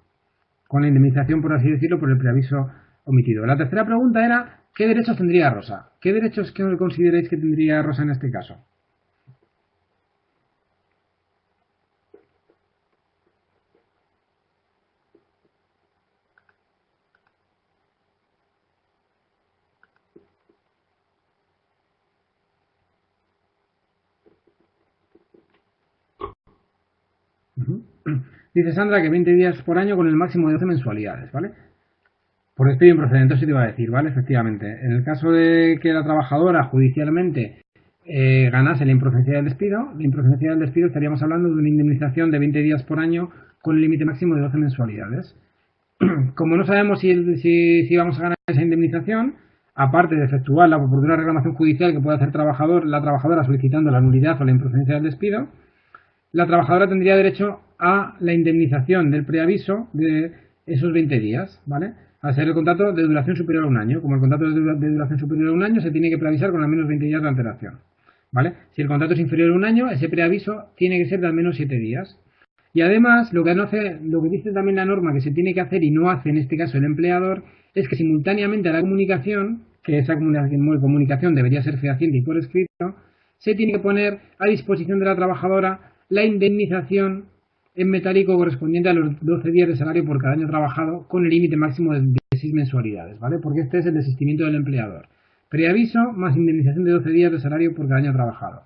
con la indemnización, por así decirlo, por el preaviso omitido. La tercera pregunta era, ¿qué derechos tendría Rosa? ¿Qué derechos que consideráis que tendría Rosa en este caso? Dice Sandra que 20 días por año con el máximo de 12 mensualidades, ¿vale? Por despido improcedente, eso te iba a decir, ¿vale? Efectivamente. En el caso de que la trabajadora judicialmente ganase la improcedencia del despido estaríamos hablando de una indemnización de 20 días por año con el límite máximo de 12 mensualidades. Como no sabemos si vamos a ganar esa indemnización, aparte de efectuar la oportuna reclamación judicial que puede hacer la trabajadora solicitando la nulidad o la improcedencia del despido, la trabajadora tendría derecho a la indemnización del preaviso de esos 20 días, ¿vale? Al ser el contrato de duración superior a un año. Como el contrato es de duración superior a un año, se tiene que preavisar con al menos 20 días de antelación, ¿vale? Si el contrato es inferior a un año, ese preaviso tiene que ser de al menos 7 días. Y además, lo que dice también la norma que se tiene que hacer y no hace en este caso el empleador, es que simultáneamente a la comunicación, que esa comunicación debería ser fehaciente y por escrito, se tiene que poner a disposición de la trabajadora la indemnización en metálico correspondiente a los 12 días de salario por cada año trabajado, con el límite máximo de 6 mensualidades, ¿vale? Porque este es el desistimiento del empleador. Preaviso más indemnización de 12 días de salario por cada año trabajado,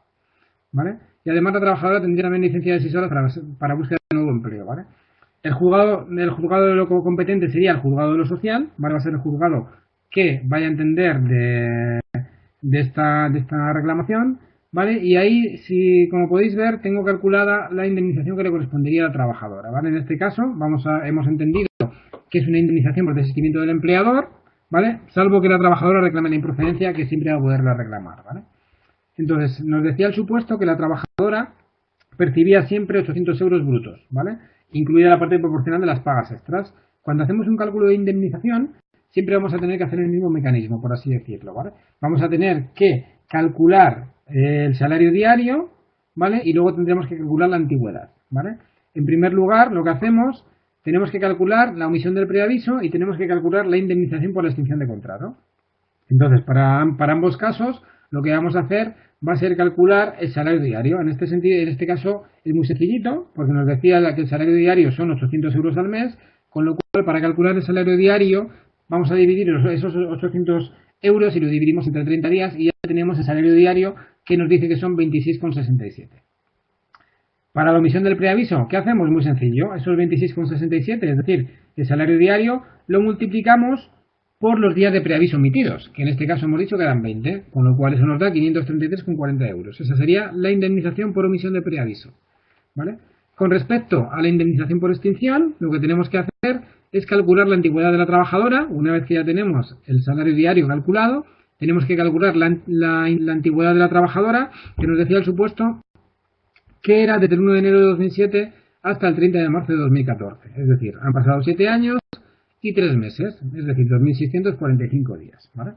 ¿vale? Y además la trabajadora tendría también licencia de 6 horas para búsqueda de nuevo empleo, ¿vale? El juzgado de lo competente sería el juzgado de lo social, ¿vale? Va a ser el juzgado que vaya a entender de esta reclamación, ¿vale? Y ahí, si como podéis ver, tengo calculada la indemnización que le correspondería a la trabajadora, ¿vale? En este caso, hemos entendido que es una indemnización por desistimiento del empleador, ¿vale? Salvo que la trabajadora reclame la improcedencia, que siempre va a poderla reclamar, ¿vale? Entonces, nos decía el supuesto que la trabajadora percibía siempre 800 euros brutos, ¿vale? Incluida la parte proporcional de las pagas extras. Cuando hacemos un cálculo de indemnización, siempre vamos a tener que hacer el mismo mecanismo, por así decirlo, ¿vale? Vamos a tener que calcular el salario diario, ¿vale? Y luego tendremos que calcular la antigüedad, ¿vale? En primer lugar, lo que hacemos, tenemos que calcular la omisión del preaviso y tenemos que calcular la indemnización por la extinción de contrato. Entonces, para ambos casos, lo que vamos a hacer va a ser calcular el salario diario. En este caso, es muy sencillito, porque nos decía que el salario diario son 800 euros al mes, con lo cual, para calcular el salario diario, vamos a dividir esos 800 euros y lo dividimos entre 30 días y ya tenemos el salario diario que nos dice que son 26,67. Para la omisión del preaviso, ¿qué hacemos? Muy sencillo. Esos 26,67, es decir, el salario diario, lo multiplicamos por los días de preaviso omitidos, que en este caso hemos dicho que eran 20, con lo cual eso nos da 533,40 euros. Esa sería la indemnización por omisión de preaviso. ¿Vale? Con respecto a la indemnización por extinción, lo que tenemos que hacer es calcular la antigüedad de la trabajadora. Una vez que ya tenemos el salario diario calculado, tenemos que calcular la antigüedad de la trabajadora, que nos decía el supuesto que era desde el 1 de enero de 2007 hasta el 30 de marzo de 2014. Es decir, han pasado 7 años y 3 meses, es decir, 2.645 días. ¿Vale?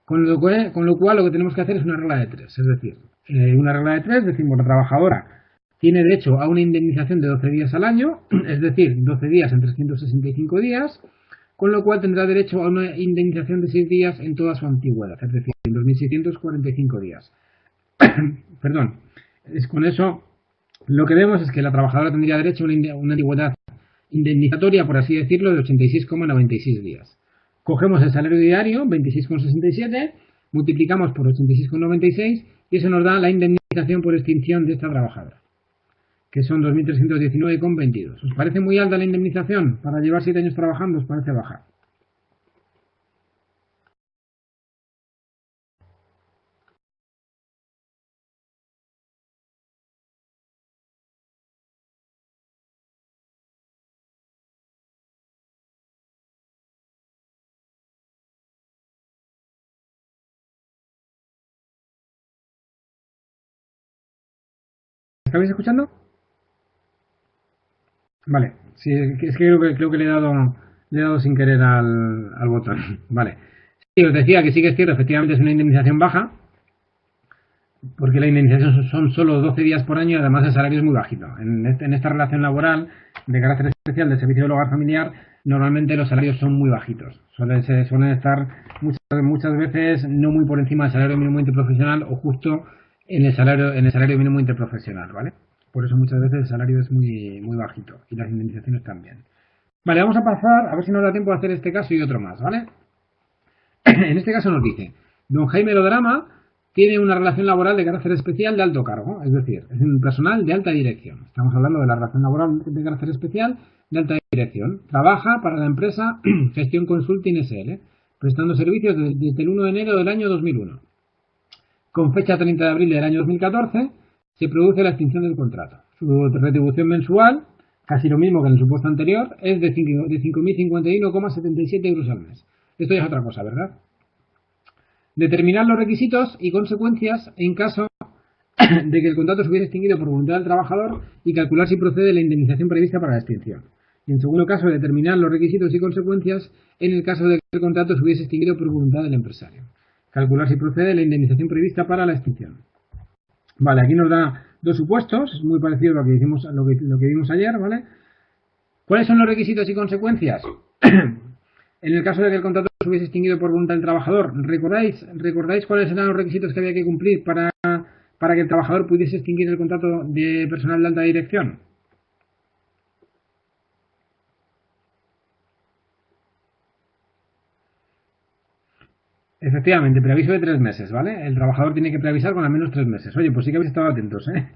Con lo cual lo que tenemos que hacer es una regla de 3. Es decir, una regla de 3, decimos la trabajadora tiene derecho a una indemnización de 12 días al año, es decir, 12 días en 365 días, con lo cual tendrá derecho a una indemnización de 6 días en toda su antigüedad, es decir, en 2.645 días. Perdón, con eso lo que vemos es que la trabajadora tendría derecho a una antigüedad indemnizatoria, por así decirlo, de 86,96 días. Cogemos el salario diario, 26,67, multiplicamos por 86,96 y eso nos da la indemnización por extinción de esta trabajadora, que son 2.319,22. ¿Os parece muy alta la indemnización? Para llevar 7 años trabajando, ¿os parece baja? ¿Estáis escuchando? Vale, sí, es que creo que le he dado sin querer al botón. Vale. Sí, os decía que sí que es cierto, efectivamente es una indemnización baja, porque la indemnización son solo 12 días por año y además el salario es muy bajito. En esta relación laboral de carácter especial del servicio del hogar familiar, normalmente los salarios son muy bajitos. Suelen estar muchas veces no muy por encima del salario mínimo interprofesional o justo en el salario mínimo interprofesional, ¿vale? Por eso muchas veces el salario es muy bajito y las indemnizaciones también. Vale, vamos a pasar, a ver si nos da tiempo de hacer este caso y otro más, ¿vale? En este caso nos dice, don Jaime Lodrama tiene una relación laboral de carácter especial de alto cargo, es decir, es un personal de alta dirección. Estamos hablando de la relación laboral de carácter especial de alta dirección. Trabaja para la empresa Gestión Consulting SL, prestando servicios desde el 1 de enero del año 2001. Con fecha 30 de abril del año 2014 se produce la extinción del contrato. Su retribución mensual, casi lo mismo que en el supuesto anterior, es de 5.051,77 euros al mes. Esto ya es otra cosa, ¿verdad? Determinar los requisitos y consecuencias en caso de que el contrato se hubiese extinguido por voluntad del trabajador y calcular si procede la indemnización prevista para la extinción. Y en segundo caso, determinar los requisitos y consecuencias en el caso de que el contrato se hubiese extinguido por voluntad del empresario. Calcular si procede la indemnización prevista para la extinción. Vale, aquí nos da dos supuestos, es muy parecido a lo que vimos ayer, ¿vale? ¿Cuáles son los requisitos y consecuencias? En el caso de que el contrato se hubiese extinguido por voluntad del trabajador, ¿recordáis cuáles eran los requisitos que había que cumplir para que el trabajador pudiese extinguir el contrato de personal de alta dirección? Efectivamente, preaviso de 3 meses, ¿vale? El trabajador tiene que preavisar con al menos 3 meses. Oye, pues sí que habéis estado atentos, ¿eh?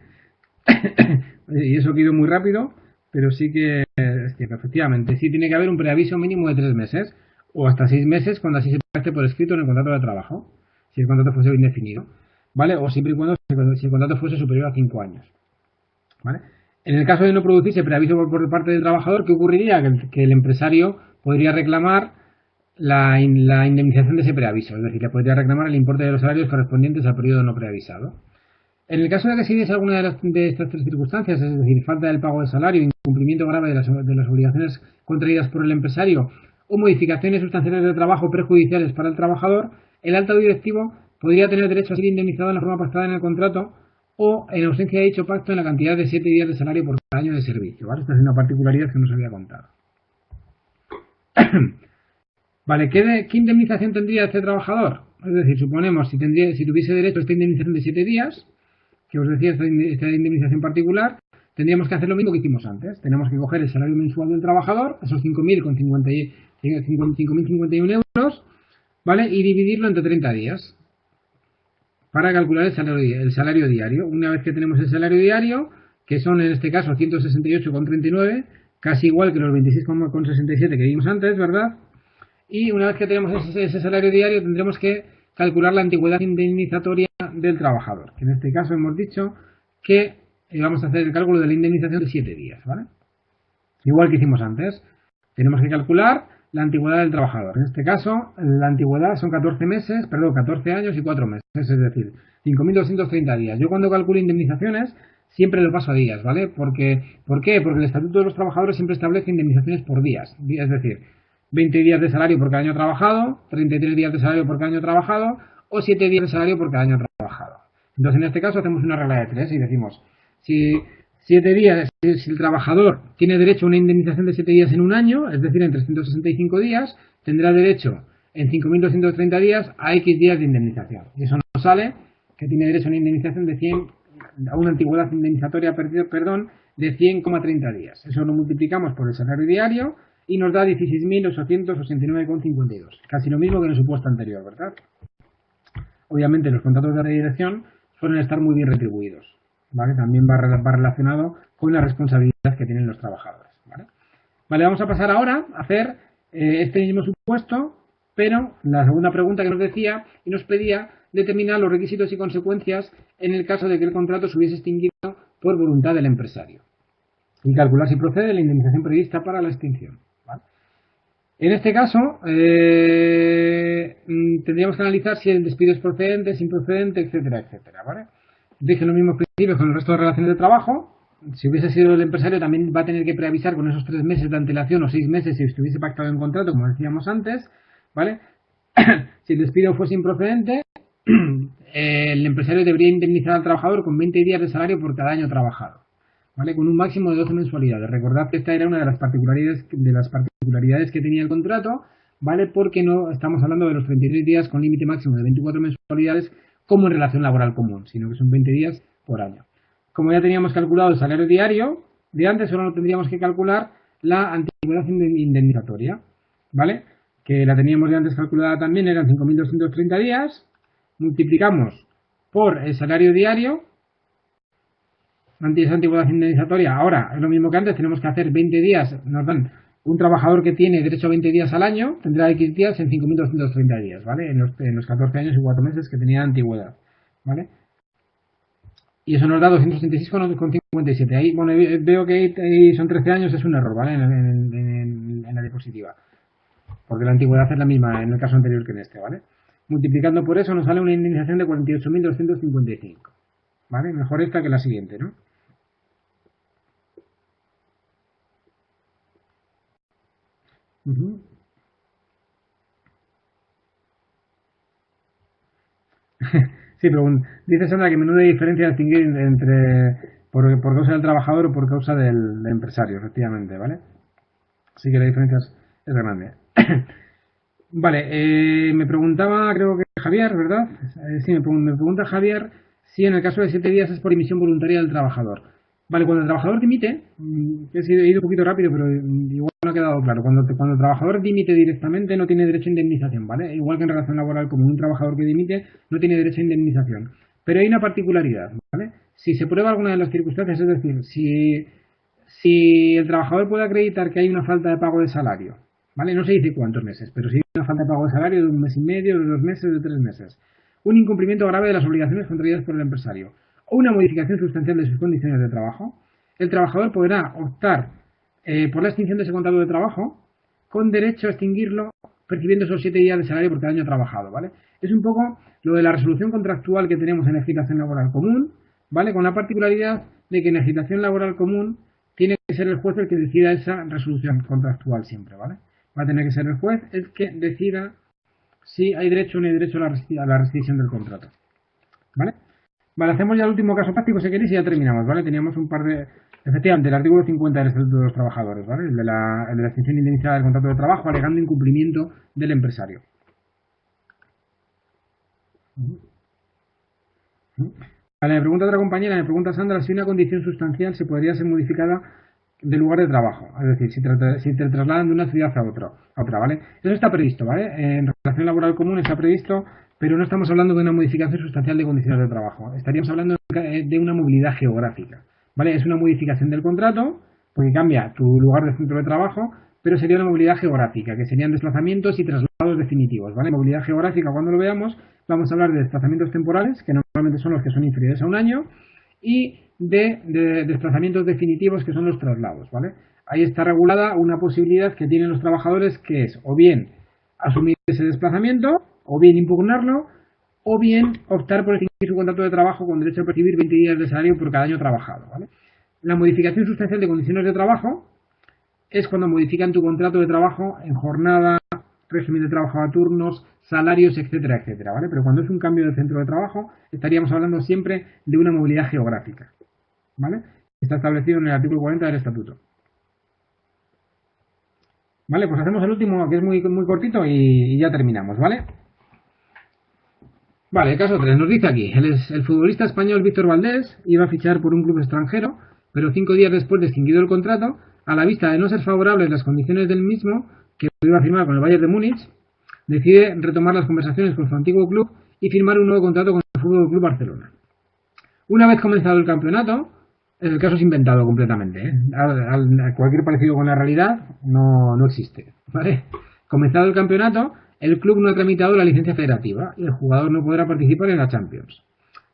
Y eso ha ido muy rápido, pero sí que es cierto, efectivamente, sí tiene que haber un preaviso mínimo de 3 meses o hasta 6 meses cuando así se pacte por escrito en el contrato de trabajo, si el contrato fuese indefinido, ¿vale? O siempre y cuando si el contrato fuese superior a 5 años, ¿vale? En el caso de no producirse preaviso por parte del trabajador, ¿qué ocurriría? Que el empresario podría reclamar la indemnización de ese preaviso, es decir, le podría reclamar el importe de los salarios correspondientes al periodo no preavisado. En el caso de que se diese alguna de estas tres circunstancias, es decir, falta del pago de salario, incumplimiento grave de las obligaciones contraídas por el empresario o modificaciones sustanciales de trabajo perjudiciales para el trabajador, el alto directivo podría tener derecho a ser indemnizado en la forma pactada en el contrato o, en ausencia de dicho pacto, en la cantidad de 7 días de salario por cada año de servicio, ¿vale? Esta es una particularidad que no se había contado. Vale, ¿qué indemnización tendría este trabajador? Es decir, suponemos, si tuviese derecho a esta indemnización de 7 días, que os decía, esta indemnización particular, tendríamos que hacer lo mismo que hicimos antes. Tenemos que coger el salario mensual del trabajador, esos 5.051 euros, ¿vale? Y dividirlo entre 30 días para calcular el salario diario. Una vez que tenemos el salario diario, que son en este caso 168,39, casi igual que los 26,67 que vimos antes, ¿verdad? Y una vez que tenemos ese salario diario, tendremos que calcular la antigüedad indemnizatoria del trabajador, que en este caso hemos dicho que vamos a hacer el cálculo de la indemnización de 7 días, ¿vale? Igual que hicimos antes, tenemos que calcular la antigüedad del trabajador. En este caso, la antigüedad son 14 años y 4 meses, es decir, 5.230 días. Yo cuando calculo indemnizaciones siempre lo paso a días, ¿vale? ¿Por qué? Porque el Estatuto de los Trabajadores siempre establece indemnizaciones por días, es decir, 20 días de salario por cada año trabajado, 33 días de salario por cada año trabajado o 7 días de salario por cada año trabajado. Entonces, en este caso hacemos una regla de 3 y decimos, si 7 días, si el trabajador tiene derecho a una indemnización de 7 días en un año, es decir, en 365 días, tendrá derecho en 5.230 días a X días de indemnización. Y eso nos sale que tiene derecho a una indemnización de 100, a una antigüedad indemnizatoria, perdón, de 100,30 días. Eso lo multiplicamos por el salario diario y nos da 16.889,52. Casi lo mismo que en el supuesto anterior, ¿verdad? Obviamente los contratos de redirección suelen estar muy bien retribuidos, ¿vale? También va relacionado con la responsabilidad que tienen los trabajadores, ¿vale? Vale, vamos a pasar ahora a hacer este mismo supuesto, pero la segunda pregunta que nos decía y nos pedía determinar los requisitos y consecuencias en el caso de que el contrato se hubiese extinguido por voluntad del empresario y calcular si procede la indemnización prevista para la extinción, ¿vale? En este caso, tendríamos que analizar si el despido es procedente, es improcedente, etcétera, etcétera, ¿vale? Dije los mismos principios con el resto de relaciones de trabajo. Si hubiese sido el empresario, también va a tener que preavisar con esos 3 meses de antelación o 6 meses si estuviese pactado en contrato, como decíamos antes, ¿vale? Si el despido fuese improcedente, el empresario debería indemnizar al trabajador con 20 días de salario por cada año trabajado, ¿vale? Con un máximo de 12 mensualidades. Recordad que esta era una de las particularidades que tenía el contrato, ¿vale? Porque no estamos hablando de los 33 días con límite máximo de 24 mensualidades como en relación laboral común, sino que son 20 días por año. Como ya teníamos calculado el salario diario de antes, solo tendríamos que calcular la antigüedad indemnizatoria, ¿vale? Que la teníamos de antes calculada también, eran 5.230 días, multiplicamos por el salario diario, esa antigüedad indemnizatoria, ahora es lo mismo que antes, tenemos que hacer 20 días, nos dan un trabajador que tiene derecho a 20 días al año, tendrá X días en 5.230 días, ¿vale? En los 14 años y 4 meses que tenía antigüedad, ¿vale? Y eso nos da 266,57. Ahí, bueno, veo que ahí son 13 años, es un error, ¿vale? En la diapositiva. Porque la antigüedad es la misma en el caso anterior que en este, ¿vale? Multiplicando por eso nos sale una indemnización de 48.255, ¿vale? Mejor esta que la siguiente, ¿no? Sí, pero dice Sandra que menuda diferencia distinguir entre por causa del trabajador o por causa del empresario, efectivamente, ¿vale? Así que la diferencia es grande. Vale, me preguntaba, creo que Javier, ¿verdad? Sí, me pregunta Javier si en el caso de 7 días es por dimisión voluntaria del trabajador. Vale, cuando el trabajador dimite, he ido un poquito rápido, pero igual no ha quedado claro. Cuando el trabajador dimite directamente no tiene derecho a indemnización, ¿vale? Igual que en relación laboral, como un trabajador que dimite no tiene derecho a indemnización. Pero hay una particularidad, ¿vale? Si se prueba alguna de las circunstancias, es decir, si el trabajador puede acreditar que hay una falta de pago de salario, ¿vale? No se dice cuántos meses, pero si hay una falta de pago de salario de 1 mes y medio, de 2 meses, de 3 meses, un incumplimiento grave de las obligaciones contraídas por el empresario o una modificación sustancial de sus condiciones de trabajo, el trabajador podrá optar por la extinción de ese contrato de trabajo con derecho a extinguirlo percibiendo esos 7 días de salario por cada año trabajado, ¿vale? Es un poco lo de la resolución contractual que tenemos en legislación laboral común, ¿vale? Con la particularidad de que en legislación laboral común tiene que ser el juez el que decida esa resolución contractual siempre, ¿vale? Va a tener que ser el juez el que decida si hay derecho o no hay derecho a la rescisión del contrato, ¿vale? Vale, hacemos ya el último caso práctico, si queréis, y ya terminamos, ¿vale? Teníamos un par de... Efectivamente, el artículo 50 del Estatuto de los Trabajadores, ¿vale? El de la extinción indemnizada del contrato de trabajo alegando incumplimiento del empresario. Vale, me pregunta otra compañera, me pregunta Sandra, si una condición sustancial se podría ser modificada del lugar de trabajo, es decir, si te trasladan de una ciudad a otra, ¿vale? Eso está previsto, ¿vale? En relación laboral común está previsto, pero no estamos hablando de una modificación sustancial de condiciones de trabajo. Estaríamos hablando de una movilidad geográfica, ¿vale? Es una modificación del contrato, porque cambia tu lugar de centro de trabajo, pero sería una movilidad geográfica, que serían desplazamientos y traslados definitivos, ¿vale? Movilidad geográfica, cuando lo veamos, vamos a hablar de desplazamientos temporales, que normalmente son los que son inferiores a un año, y de desplazamientos definitivos, que son los traslados, ¿vale? Ahí está regulada una posibilidad que tienen los trabajadores, que es o bien asumir ese desplazamiento, o bien impugnarlo, o bien optar por extinguir su contrato de trabajo con derecho a percibir 20 días de salario por cada año trabajado, ¿vale? La modificación sustancial de condiciones de trabajo es cuando modifican tu contrato de trabajo en jornada, régimen de trabajo a turnos, salarios, etcétera, etcétera, ¿vale? Pero cuando es un cambio de centro de trabajo, estaríamos hablando siempre de una movilidad geográfica, ¿vale? Está establecido en el artículo 40 del Estatuto. Vale, pues hacemos el último, que es muy cortito, y ya terminamos, ¿vale? Vale, el caso 3 nos dice aquí, el futbolista español Víctor Valdés iba a fichar por un club extranjero, pero 5 días después de extinguido el contrato, a la vista de no ser favorables las condiciones del mismo, que iba a firmar con el Bayern de Múnich, decide retomar las conversaciones con su antiguo club y firmar un nuevo contrato con el Fútbol Club Barcelona. Una vez comenzado el campeonato, el caso es inventado completamente, ¿eh? Cualquier parecido con la realidad no existe, ¿vale? Comenzado el campeonato, el club no ha tramitado la licencia federativa y el jugador no podrá participar en la Champions.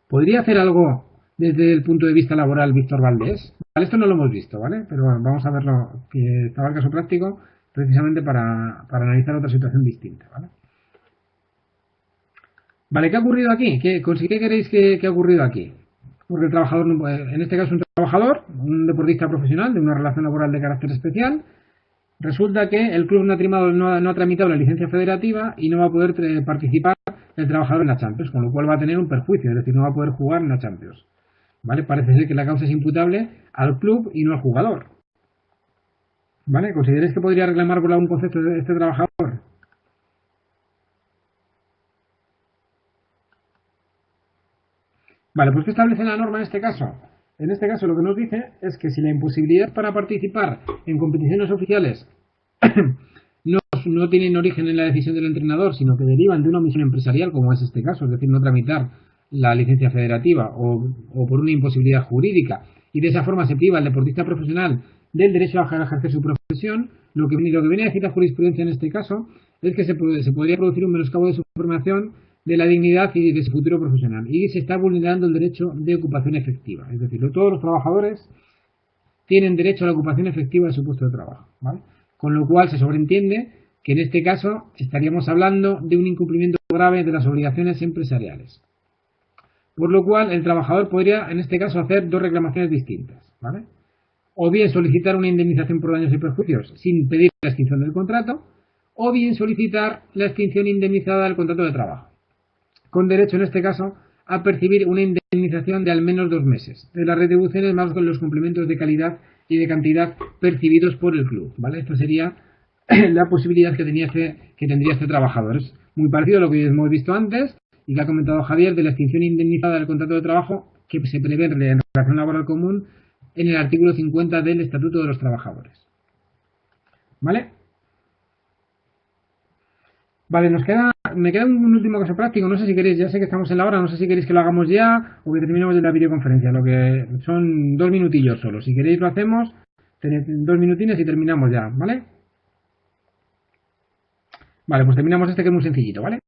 ¿Podría hacer algo desde el punto de vista laboral Víctor Valdés? Vale, esto no lo hemos visto, ¿vale? Pero bueno, vamos a verlo, que estaba el caso práctico, precisamente para analizar otra situación distinta, ¿vale? Vale, ¿qué ha ocurrido aquí? ¿Qué queréis que ha ocurrido aquí? Porque el trabajador, en este caso un trabajador, un deportista profesional de una relación laboral de carácter especial, resulta que el club no ha tramitado la licencia federativa y no va a poder participar el trabajador en la Champions, con lo cual va a tener un perjuicio, es decir, no va a poder jugar en la Champions. ¿Vale? Parece ser que la causa es imputable al club y no al jugador. ¿Vale? ¿Consideráis que podría reclamar por algún concepto de este trabajador? Vale, pues ¿qué establece la norma en este caso? En este caso lo que nos dice es que si la imposibilidad para participar en competiciones oficiales no tienen origen en la decisión del entrenador, sino que derivan de una omisión empresarial, como es este caso, es decir, no tramitar la licencia federativa o por una imposibilidad jurídica, y de esa forma se priva al deportista profesional del derecho a ejercer su profesión, lo que viene a decir la jurisprudencia en este caso es que se podría producir un menoscabo de su formación, de la dignidad y de su futuro profesional, y se está vulnerando el derecho de ocupación efectiva, es decir, todos los trabajadores tienen derecho a la ocupación efectiva de su puesto de trabajo, ¿vale? Con lo cual se sobreentiende que en este caso estaríamos hablando de un incumplimiento grave de las obligaciones empresariales. Por lo cual el trabajador podría en este caso hacer dos reclamaciones distintas, ¿vale? O bien solicitar una indemnización por daños y perjuicios sin pedir la extinción del contrato, o bien solicitar la extinción indemnizada del contrato de trabajo, con derecho en este caso a percibir una indemnización de al menos 2 meses de las retribuciones más con los complementos de calidad y de cantidad percibidos por el club, ¿vale? Esta sería la posibilidad que tendría este trabajador. Es muy parecido a lo que hemos visto antes y que ha comentado Javier de la extinción indemnizada del contrato de trabajo que se prevé en relación laboral común en el artículo 50 del Estatuto de los Trabajadores. ¿Vale? Vale, me queda un último caso práctico, no sé si queréis, ya sé que estamos en la hora, no sé si queréis que lo hagamos ya o que terminemos de la videoconferencia, lo que son 2 minutillos solo, si queréis lo hacemos, 2 minutines y terminamos ya, ¿vale? Vale, pues terminamos este que es muy sencillito, ¿vale?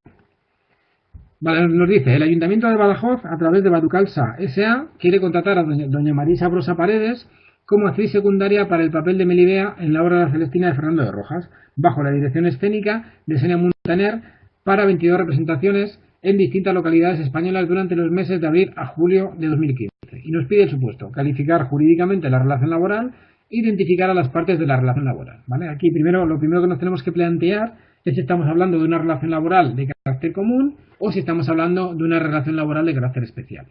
Vale, nos dice, el Ayuntamiento de Badajoz, a través de Baducalsa S.A., quiere contratar a doña Marisa Brosa Paredes como actriz secundaria para el papel de Melibea en la obra de la Celestina de Fernando de Rojas, bajo la dirección escénica de Sonia Montaner, para 22 representaciones en distintas localidades españolas durante los meses de abril a julio de 2015. Y nos pide el supuesto, calificar jurídicamente la relación laboral, identificar a las partes de la relación laboral, ¿vale? Aquí lo primero que nos tenemos que plantear es si estamos hablando de una relación laboral de carácter común o si estamos hablando de una relación laboral de carácter especial,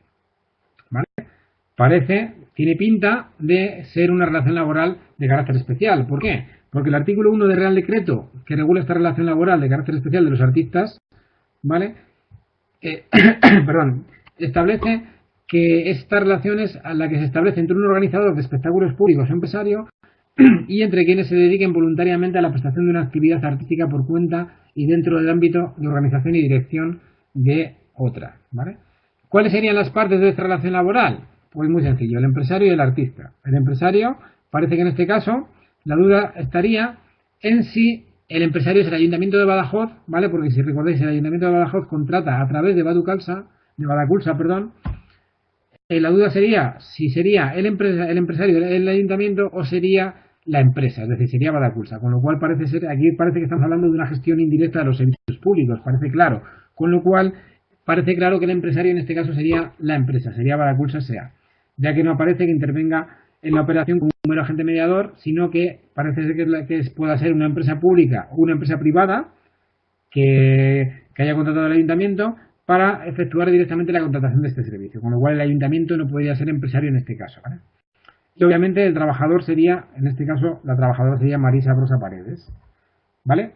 ¿vale? Tiene pinta de ser una relación laboral de carácter especial. ¿Por qué? Porque el artículo 1 del Real Decreto que regula esta relación laboral de carácter especial de los artistas, ¿vale? Establece que esta relación es a la que se establece entre un organizador de espectáculos públicos o empresario y entre quienes se dediquen voluntariamente a la prestación de una actividad artística por cuenta y dentro del ámbito de organización y dirección de otra, ¿vale? ¿Cuáles serían las partes de esta relación laboral? Pues muy sencillo, el empresario y el artista. El empresario, parece que en este caso, la duda estaría en si el empresario es el Ayuntamiento de Badajoz, ¿vale? Porque si recordáis, el Ayuntamiento de Badajoz contrata a través de Badaculsa, perdón. La duda sería si sería el empresario el ayuntamiento o sería la empresa, es decir, sería Badaculsa, con lo cual aquí parece que estamos hablando de una gestión indirecta de los servicios públicos, parece claro, con lo cual parece claro que el empresario en este caso sería la empresa, sería Badaculsa S.A., ya que no aparece que intervenga en la operación como un mero agente mediador, sino que parece ser que pueda ser una empresa pública o una empresa privada que haya contratado al ayuntamiento para efectuar directamente la contratación de este servicio, con lo cual el ayuntamiento no podría ser empresario en este caso, ¿vale? Y obviamente el trabajador sería, en este caso, la trabajadora sería Marisa Brosa Paredes, ¿vale?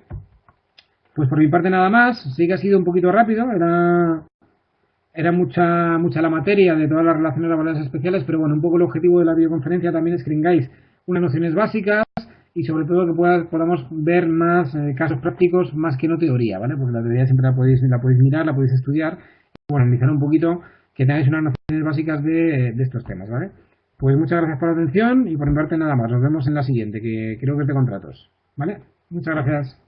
Pues por mi parte nada más, sí que ha sido un poquito rápido, era mucha la materia de todas las relaciones laborales especiales, pero bueno, un poco el objetivo de la videoconferencia también es que tengáis unas nociones básicas y sobre todo que podamos ver más casos prácticos más que no teoría, ¿vale? Porque la teoría siempre la podéis mirar, la podéis estudiar y bueno, analizar un poquito, que tengáis unas nociones básicas de estos temas, ¿vale? Pues muchas gracias por la atención y por mi parte nada más. Nos vemos en la siguiente, que creo que es de contratos, ¿vale? Muchas gracias.